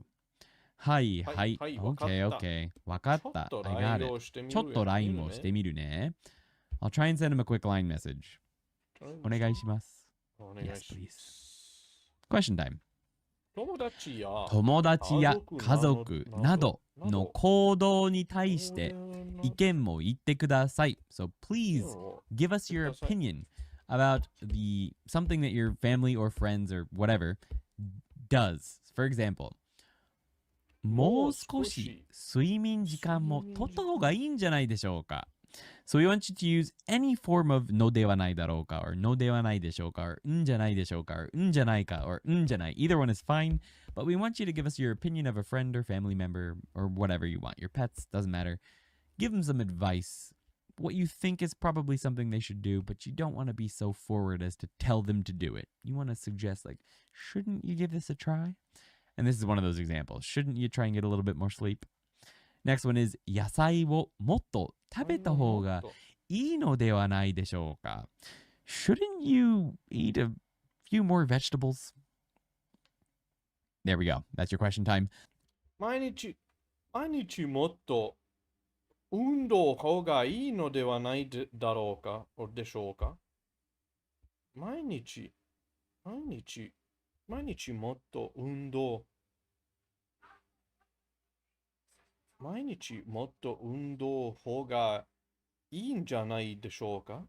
はいはい。はいわかった OK, OK. わかった。ちょっと I got LINE it. をしてみるちょっと LINE をしてみるね。I'll try and send him a quick line message. お願いします。お願い Yes, し please. ます。 Question time. 友達や家族などの行動に対して意見も言ってください。So please give us your opinion about something that your family or friends or whatever does. For example, もう少し睡眠時間も取った方がいいんじゃないでしょうか。So we want you to use any form of のではないだろうか or のではないでしょうか or んじゃないでしょうか or んじゃないか or んじゃない Either one is fine, but we want you to give us your opinion of a friend or family member or whatever you want. Your pets, doesn't matter. Give them some advice. What you think is probably something they should do, but you don't want to be so forward as to tell them to do it. You want to suggest like, shouldn't you give this a try? And this is one of those examples. Shouldn't you try and get a little bit more sleep? Next one is 野菜をもっと食べた方がいいのではないでしょうか Shouldn't you eat a few more vegetables? There we go. That's your question time. 毎日もっと運動方がいいのではないだろうかでしょうか毎日もっと運動毎日もっと運動方がいいんじゃないでしょうか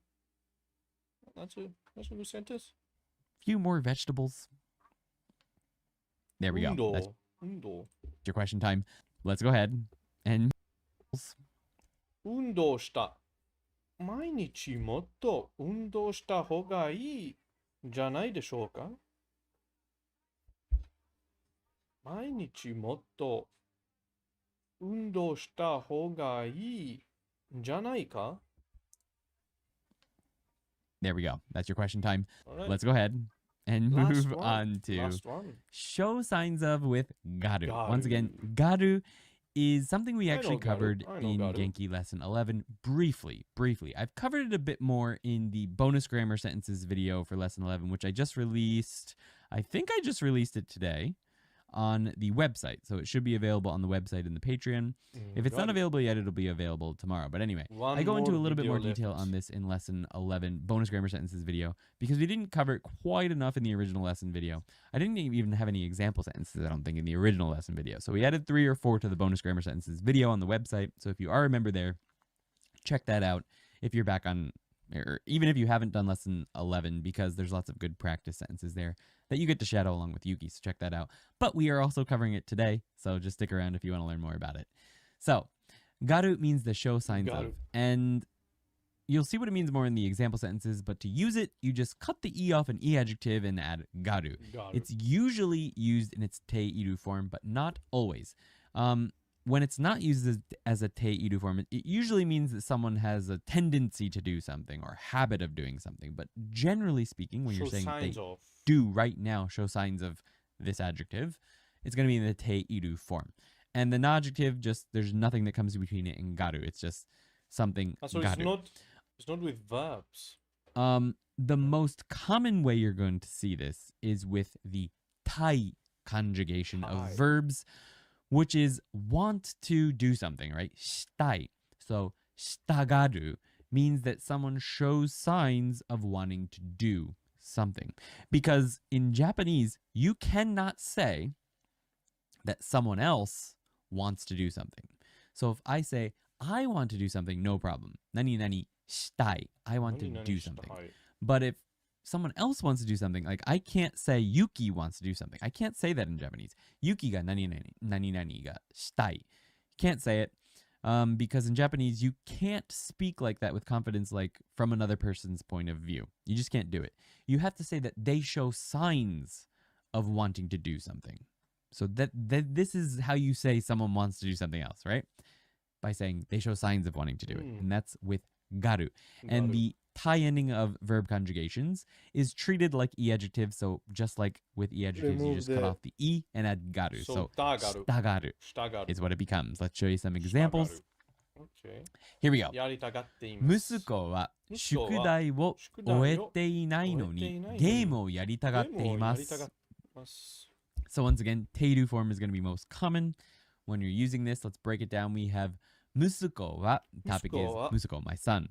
That's a good sentence. Few more vegetables. There we go. 運動 That's 運動 your question time. Let's go ahead and 運動した毎日もっと運動した方がいいんじゃないでしょうか毎日もっと運動した方がいいんじゃないか there we go. That's your question time. Alright. Let's go ahead and Last move one. on to Last one. show signs of with garu. Once again, Garu. garu is something we I know actually garu. covered I know in garu. Genki lesson 11 briefly. I've covered it a bit more in the bonus grammar sentences video for lesson 11, which I just released. I think I just released it today on the website. So it should be available on the website and the Patreon. If it's not Got it. available yet, it'll be available tomorrow. But anyway, One I go into a more little bit video more detail left. on this in lesson 11 bonus grammar sentences video because we didn't cover it quite enough in the original lesson video. I didn't even have any example sentences, I don't think, in the original lesson video. So we added 3 or 4 to the bonus grammar sentences video on the website. So if you are a member there, check that out if you're back on, or even if you haven't done lesson 11, because there's lots of good practice sentences there that you get to shadow along with Yuki, so check that out. But we are also covering it today, so just stick around if you want to learn more about it. So, garu means the show signs of, Garu. and you'll see what it means more in the example sentences, but to use it, you just cut the e off an e adjective and add garu. Garu. It's usually used in its te iru form, but not always. When it's not used as a te iru form, it usually means that someone has a tendency to do something or habit of doing something. But generally speaking, when Show you're saying they signs of. do right now show signs of this adjective, it's going to be in the te iru form. And the non-adjective, just there's nothing that comes between it and garu. It's just something So garu. it's not with verbs. The most common way you're going to see this is with the tai conjugation Tai. of verbs, which is want to do something, right? Shitai. So shitagaru means that someone shows signs of wanting to do something. Because in Japanese, you cannot say that someone else wants to do something. So if I say, I want to do something, no problem. Nani nani shitai. I want to Nani do nani something. shitai. But if someone else wants to do something, like I can't say Yuki wants to do something. I can't say that in Japanese. Yuki ga nani nani ga shitai. Can't say it because in Japanese you can't speak like that with confidence, like from another person's point of view. You just can't do it. You have to say that they show signs of wanting to do something. So that this is how you say someone wants to do something else, right? By saying they show signs of wanting to do it, and that's with garu. And Garu. the tie ending of verb conjugations is treated like e adjectives. So just like with e adjectives, you Remove just cut the- off the e and add garu. So tagaru. shitagaru Shitagaru. is what it becomes. Let's show you some examples. Shitagaru. Okay. Here we go. やりたがっています。息子は息子は宿題を宿題を終えていないのに終えていないのにゲームをやりたがっていまゲームをやりたがっす。ています。 So once again, teiru form is going to be most common when you're using this. Let's break it down. We have 息子は topic 息子は is 息子 my son.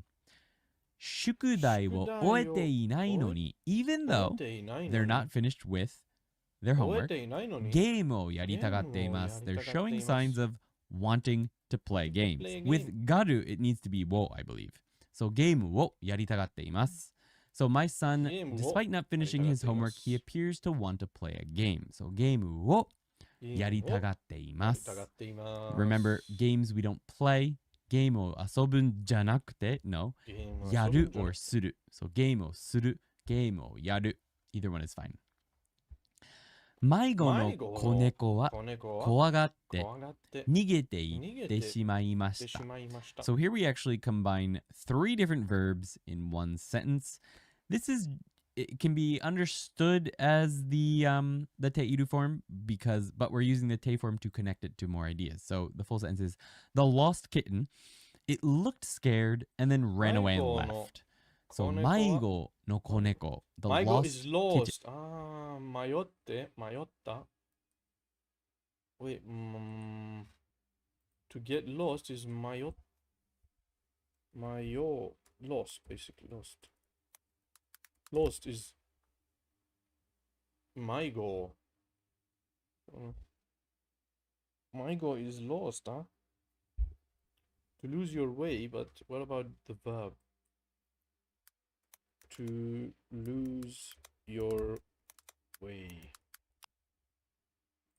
宿題を終えていないのに even 終 though えていないのに they're not finished with their 終え homework, ていないのにゲームをやりたがっています. They're ゲームをやりたがってい showing ます signs of wanting to play games. play a With garu, it needs to be wo, I believe. So ゲームをやりたがっています. So my son, ゲームを despite not finishing his やりたがっています。 homework, he appears to want to play a game. So ゲームをやりたがっています。やりたがっています Remember, games we don't play. ゲームを遊ぶんじゃなくて no. ゲームをやる遊ぶんじゃ or する. So ゲームをする、ゲームをやる. Either one is fine. 迷子の子猫は子猫は怖がって怖がって逃げていってしまいました。しまいました。 So here we actually combine 3 different verbs in one sentence. This is it can be understood as the teiru form but we're using the te form to connect it to more ideas. So the full sentence is the lost kitten. It looked scared and then ran away and 迷子の left. So 子猫は迷子の子猫. The 迷子 lost is kitten. lost. ああ、迷った。Wait, to get lost is lost, basically, lost. Lost is 迷子。迷子 is lost, huh? To lose your way, but what about the verb? To lose your way.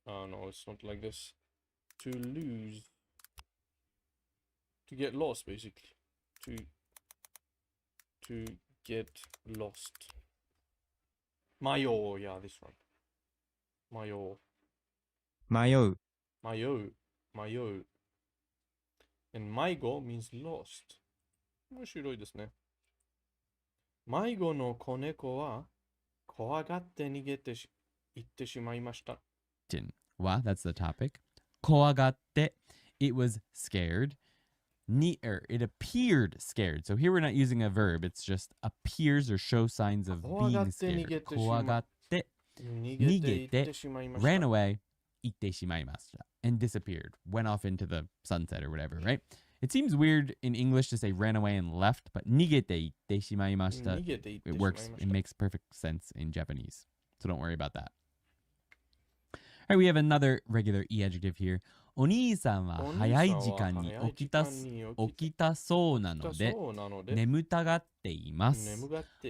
Oh no, it's not like this. To lose. To get lost, basically. To get lost. Mayo, yeah, this one. Mayo. 迷う、 Mayo. And maigo means lost. 面白いですね。迷子の子猫は怖がって逃げて行ってしまいました。Wa, that's the topic. Kowagatte, it was scared. It appeared scared. So here we're not using a verb. It's just appears or shows signs of being scared. Kowagatte, nigete, ran away, itte shimaimashita, and disappeared. Went off into the sunset or whatever, right? It seems weird in English to say ran away and left, but nigete itte shimaimashita, it works. It makes perfect sense in Japanese. So don't worry about that. All right, we have another regular E adjective here. お兄さんは早い時間に起きたそうなので眠たがっています。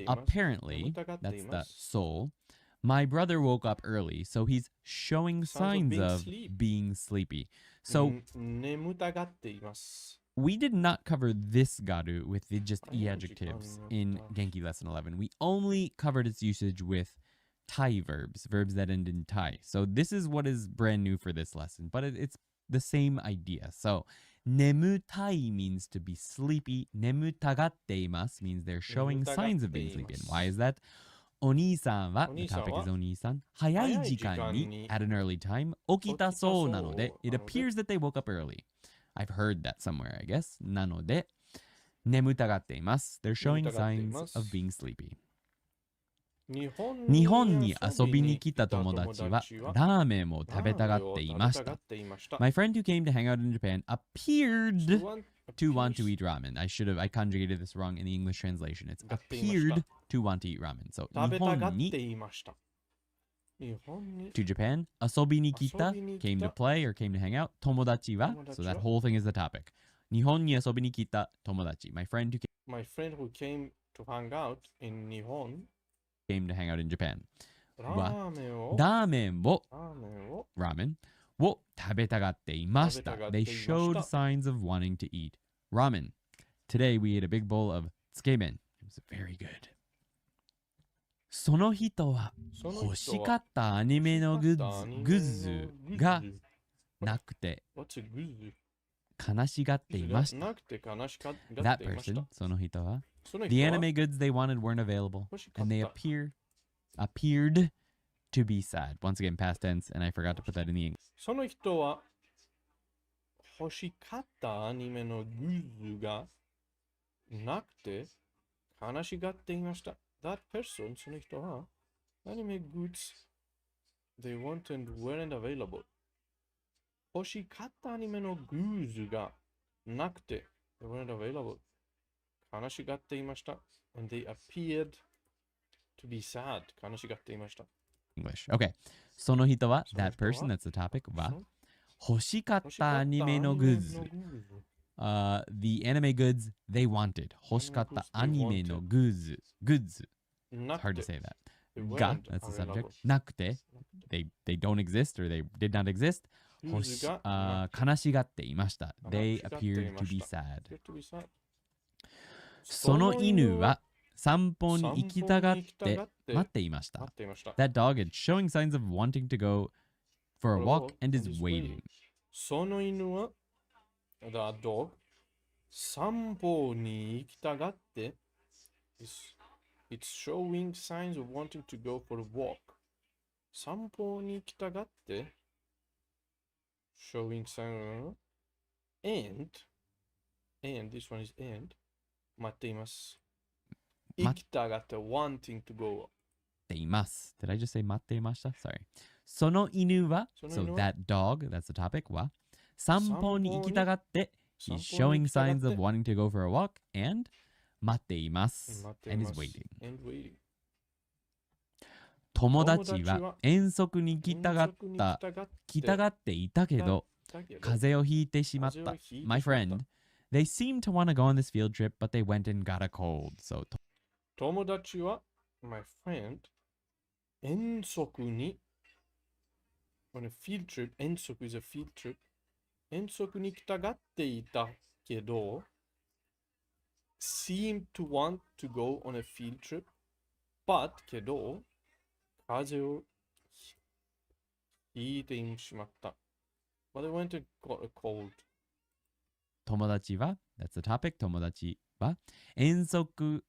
Apparently, that's the soul. My brother woke up early, so he's showing signs of being sleepy. So, 眠たがっています。 we did not cover this garu with the just E adjectives in Genki Lesson 11. We only covered its usage with tai verbs that end in tai. So this is what is brand new for this lesson, but it's the same idea. So, nemutai means to be sleepy. Nemutagatteimasu means they're showing signs of being sleepy. And why is that? Oni-san wa, the topic is Oni-san. Hayai jikan ni, at an early time. Okita sou nanode, it appears that they woke up early. I've heard that somewhere, I guess. Nanode, nemutagatteimasu, they're showing signs of being sleepy. 日本に遊びに来た友達はラーメンを食べたがっていました。My friend who came to hang out in Japan appeared to want to eat ramen. I conjugated this wrong in the English translation. It's appeared to want to eat ramen. So 日本に to Japan 遊びに来た came to play or came to hang out 友達は so that whole thing is the topic. 日本に遊びに来た友達 my friend who came to hang out in 日本 came to hang out in Japan. ラーメンを ramen を食べたがっていました。They showed signs of wanting to eat ramen. Today we ate a big bowl of tsukemen. It was very good. その人は欲しかったアニメのグッズがなくて悲しがっていました。That person, その人はThe anime goods they wanted weren't available, and they appeared to be sad. Once again, past tense, and I forgot to put that in the English. その人は欲しかったアニメのグッズがなくて悲しがっていました。That person, その人はアニメ goods they wanted weren't available. 欲しかったアニメのグッズがなくて they weren't available. 悲しがっていました。And they appeared to be sad. 悲しがっていました。English. Okay. その人は that person, that's the topic は欲しかったアニメのグッズ。The anime goods they wanted. 欲しかったアニメのグッズ。Goods. It's hard to say that. が that's the subject. なくて they don't exist or they did not exist. 悲しがっていました。They appeared to be sad. その犬は散歩に行きたがって待っていました。That dog is showing signs of wanting to go for a walk and is waiting. その犬は That dog 散歩に行きたがって It's showing signs of wanting to go for a walk. 散歩に行きたがって showing signs and this one is and 待っています。行きたがって wanting to go. 待っています。Did I just say 待っていました? Sorry. その犬は so that dog, that's the topic は散歩に行きたがって he's showing signs of wanting to go for a walk and 待っています and is waiting. 友達は遠足に来たがっていたけど風邪をひいてしまった。My friend, they seemed to want to go on this field trip, but they went and got a cold. So 友達は my friend 遠足に on a field trip 遠足 is a field trip 遠足に来たがっていたけど seemed to want to go on a field trip but けど風邪をひいてしまった but they went and got a cold 友達は That's the topic 友達は遠足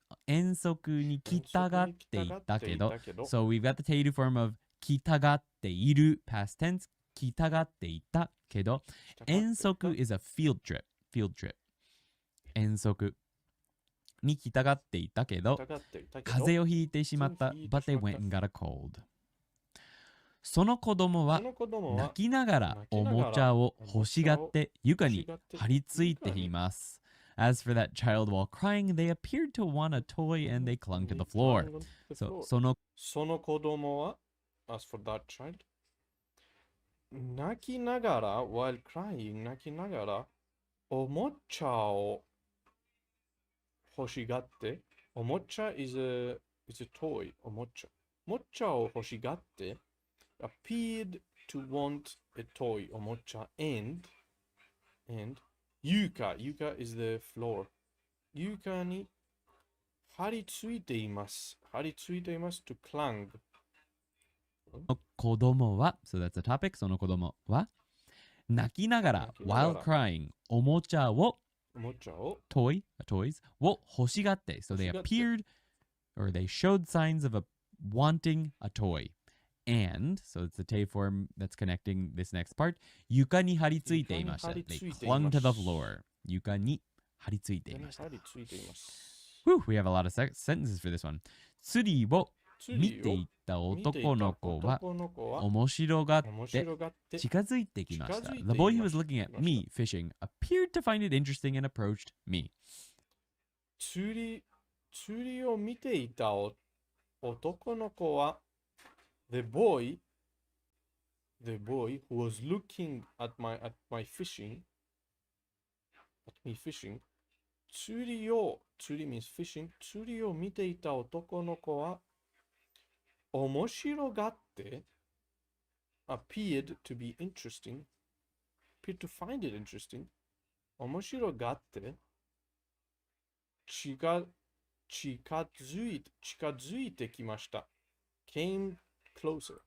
に来たがっていたけど So we've got the 定例 form of 来たがっている past tense 来たがっていたけど遠足 is a field trip 遠足に来たがっていたけど風邪をひいてしまった But they went and got a cold その子供は泣きながらおもちゃを欲しがって床に張り付いています。As for that child while crying, they appeared to want a toy and they clung to the floor. So, その子供は As for that child 泣きながら while crying 泣きながらおもちゃを欲しがっておもちゃ is a toy おもちゃを欲しがって appeared to want a toy おもちゃ and床 is the floor 床に張り付いています to clang 子供は So that's the topic その子供は泣きながら while crying おもちゃをtoys を欲しがって So they appeared or they showed signs of wanting a toy and so it's the te form that's connecting this next part 床に張り付いていました They clung to the floor 床に張り付いていました Whew, we have a lot of sentences for this one 釣りを見ていた男の子は面白がって近づいてきました The boy who was looking at me fishing appeared to find it interesting and approached me 釣りを見ていた男の子はThe boy who was looking at my fishing,釣り means fishing, 釣りを見ていた男の子は面白がって appeared to be interesting, appeared to find it interesting, 面白がって近づいてきました came closer.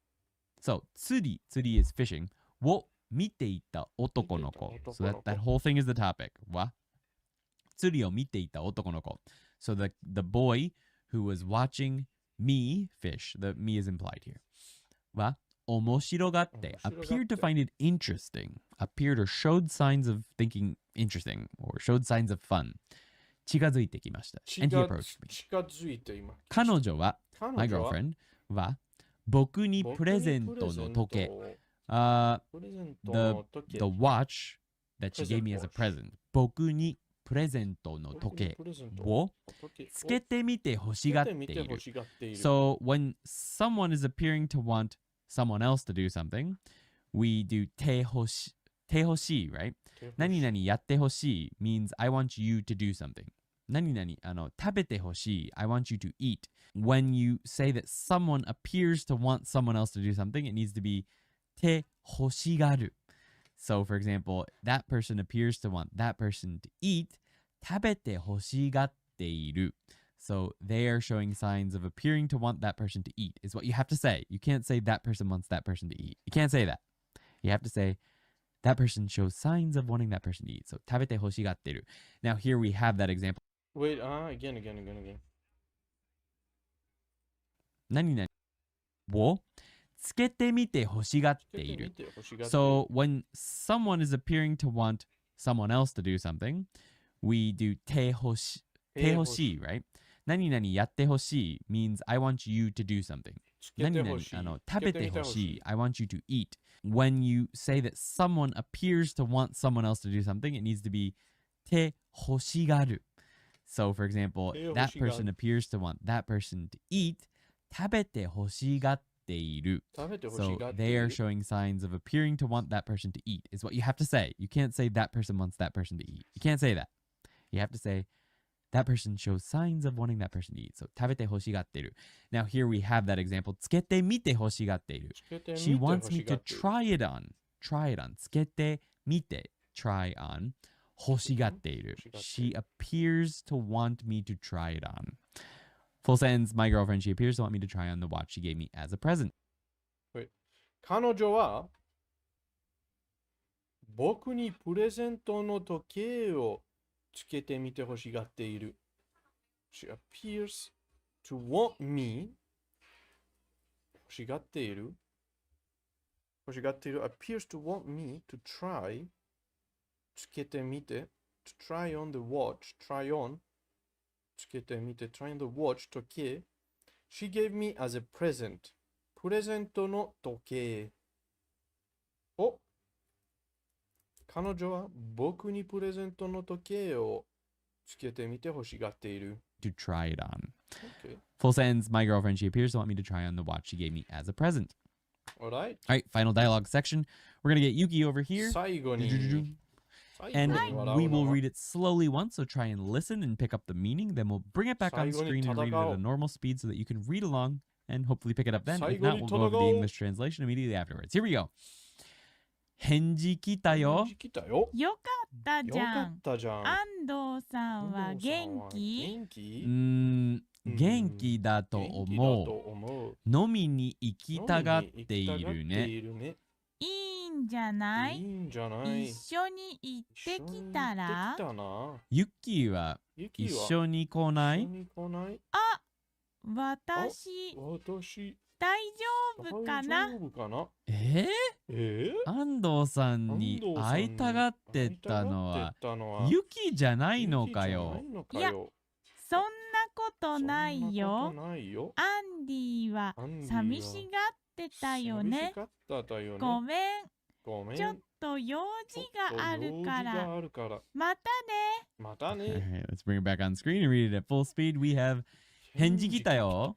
So 釣り is fishing を見ていた男の子 So that whole thing is the topic は釣りを見ていた男の子 So the boy who was watching me fish the me is implied here は面白がって appeared to find it interesting appeared or showed signs of thinking interesting or showed signs of fun 近づいてきました And he approached me 彼女は my girlfriend は僕にプレゼントの時計 the watch that she gave me as a present 僕にプレゼントの時計をつけてみて欲しがっている So when someone is appearing to want someone else to do something we do 手欲しい right 何々やって欲しい means I want you to do something 何々食べて欲しい I want you to eat When you say that someone appears to want someone else to do something, it needs to be て欲しがる So, for example, that person appears to want that person to eat 食べて欲しがっている So, they are showing signs of appearing to want that person to eat is what you have to say. You can't say that person wants that person to eat. You can't say that. You have to say that person shows signs of wanting that person to eat. So, 食べて欲しがっている Now, here we have that example. Wait, again. 何々をつけてみて欲しがっている So when someone is appearing to want someone else to do something we do 手欲しい right 何々やって欲しい means I want you to do something 何々食べて欲しい I want you to eat When you say that someone appears to want someone else to do something it needs to be 手欲しがる So for example that person appears to want that person to eat食べて欲しがっている So they are showing signs of appearing to want that person to eat is what you have to say. You can't say that person wants that person to eat. You can't say that. You have to say that person shows signs of wanting that person to eat. So 食べて欲しがっている Now here we have that example. つけてみて欲しがっている She wants me to try it on. Try it on. つけてみて try on. 欲しがっている She appears to want me to try it on. Full sentence, my girlfriend, she appears to want me to try on the watch she gave me as a present. Wait. 彼女は僕にプレゼントの時計をつけてみてほしがっている。She appears to want me 欲しがっている欲しがっている appears to want me to try つけてみて to try on the watch try on つけてみて try on the watch 時計 She gave me as a present プレゼントの時計お彼女は僕にプレゼントの時計をつけてみて欲しがっている。To try it on. Okay. Full sentence. My girlfriend, she appears to want me to try on the watch she gave me as a present. Alright. All right, final dialogue section. We're going to get Yuki over here. 最後に And 最後に we 笑う will のは read it slowly once, so try and listen and pick up the meaning. Then we'll bring it back on 最後に screen and read it at 戦おう a normal speed so that you can read along and hopefully pick it up then. If 最後 not, に we'll go over the 戦おう English translation immediately afterwards. Here we go. 返事来たよ。来たよ。よかったじよかゃん。ったじゃん。安藤さんは元気？元気元気だと元気だ思とう。思う。飲みに行きたがっているね。いるね。いいんじゃないいいんじゃない一緒に行ってきたら一緒に行ってきたなユッキーはユキは一緒に来ない一緒に来ないあ、私私大丈夫かな大丈夫かな安藤さんに会いたがってたのはユキじゃないのかよ。いや、そんなことないよ。アンディは寂しがってたよね。ごめん。ちょっと用事があるから。またね。またね。Alright, let's bring it back on screen and read it at full speed. We have 返事来たよ。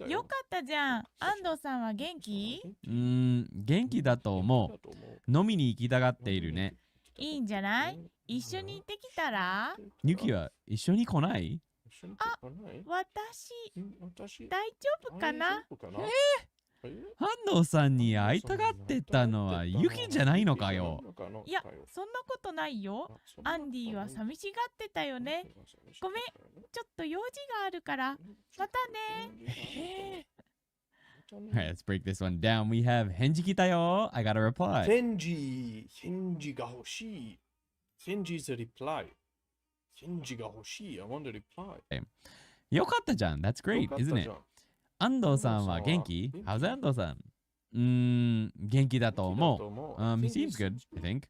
よかったじゃん。安藤さんは元気？元気だと思う。飲みに行きたがっているね。いいんじゃない？一緒に行ってきたら？ユキは一緒に来ない？あ、私大丈夫かな？安藤さんに会いたがってたのはユキじゃないのかよ。いや、そんなことないよ。アンディは寂しがってたよね。ごめん、ちょっと用事があるから。またね。Alright, let's break this one down. We have 返事来たよ。I got a reply. 返事が欲しい。返事 is a reply. 返事が欲しい。I want a reply. よかったじゃん。That's great, isn't it? 安藤さんは元気？ How's 安藤さん？元気だと思う。He seems good, I think.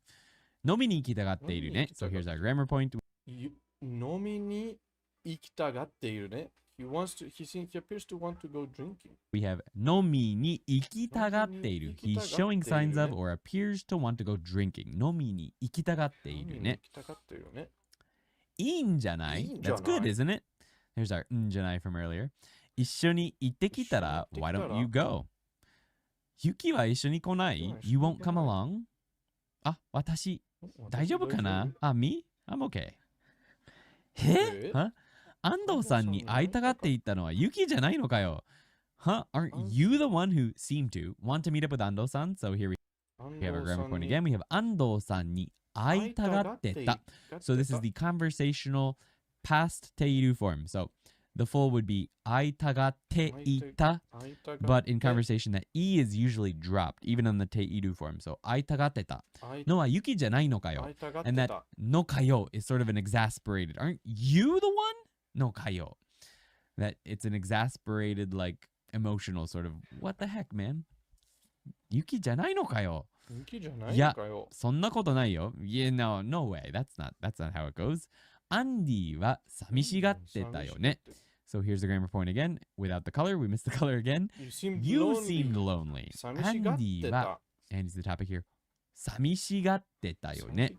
飲みに行きたがっているね。So here's our grammar point. 飲みに行きたがっているね。He appears to want to go drinking. We have 飲みに行きたがっている。He's showing signs of or appears to want to go drinking. 飲みに行きたがっているね。いいんじゃない？ That's good, isn't it? Here's our んじゃない from earlier. 一緒に行ってきたら Why don't you go? ユキは一緒に来ない？ You won't come along? あ、私大丈夫かな？あ、me? I'm okay. 安藤さんに会いたがっていったのはユキじゃないのかよ。Aren't you the one who seemed to want to meet up with 安藤さん? So here we have our grammar point again. We have 安藤さんに会いたがってた。So this is the conversational past teiru form. So the full would be 会いたがっていた. But in conversation, that E is usually dropped, even on the teiru form. So 会いたがってたのはユキじゃないのかよ. And that のかよ is sort of an exasperated. Aren't you the one? のかよ. That it's an exasperated, like, emotional sort of, what the heck, man? ユキじゃないのかよ. いや、そんなことないよ. Yeah, no way. That's not how it goes. アンディは寂しがってたよね. So here's the grammar point again. Without the color, we missed the color again. You seemed lonely. アンディは, and is the topic here, 寂しがってたよね.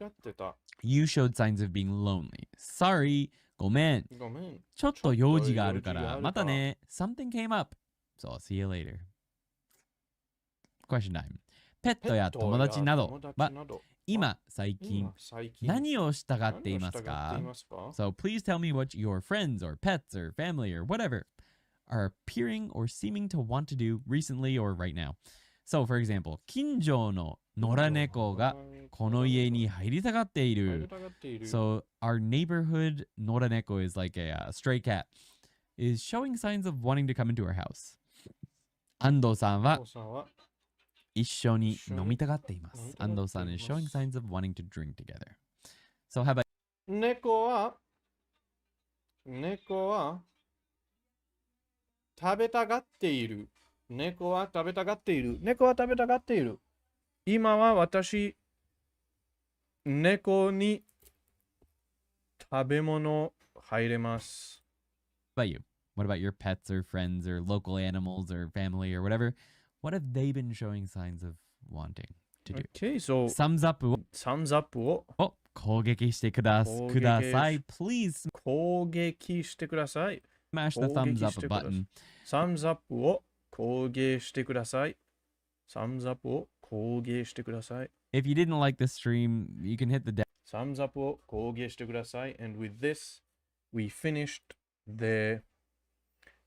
You showed signs of being lonely. Sorry. ごめん。ちょっと用事があるから、またね。Something came up. So I'll see you later. Question time. ペットや友達などは今最近何をしたがっていますか? So please tell me what your friends or pets or family or whatever are appearing or seeming to want to do recently or right now. So for example, 近所の野良猫がこの家に入りたがっている. So our neighborhood 野良猫 is like a stray cat is showing signs of wanting to come into our house. 安藤さんは一緒に一緒に飲みたがっています。飲みたがっています。 Ando-san is showing signs of wanting to drink together. So how about 猫は食べたがっている。猫は食べたがっている。猫は食べたがっている。今は私、猫に食べ物入れます。you? What about your pets or friends or local animals or family or whatever? What have they been showing signs of wanting to do? Okay, so Thumbs up を thumbs up を攻撃してくだ攻撃ください。Please 攻撃してください。 smash the 攻撃 thumbs up してください。 button. thumbs up を攻撃してください。thumbs up を攻撃してください。 If you didn't like the stream, you can hit the down. thumbs up を攻撃してください。And with this, we finished the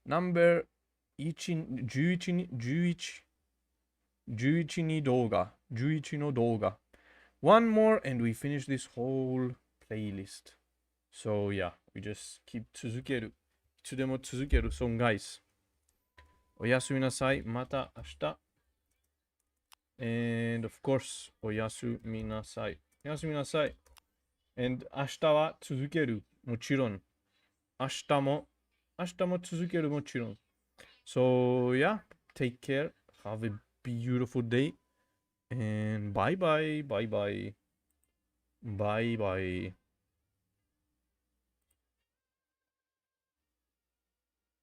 number 11に動画。11の動画。One more and we finish this whole playlist. So yeah, we just keep 続ける。いつでも続ける。So guys, おやすみなさい。また明日。And of course, おやすみなさい。おやすみなさい。And 明日は続ける。もちろん。明日も続ける。もちろん。So yeah, take care. Have a beautiful day. And bye bye. Bye bye. Bye bye.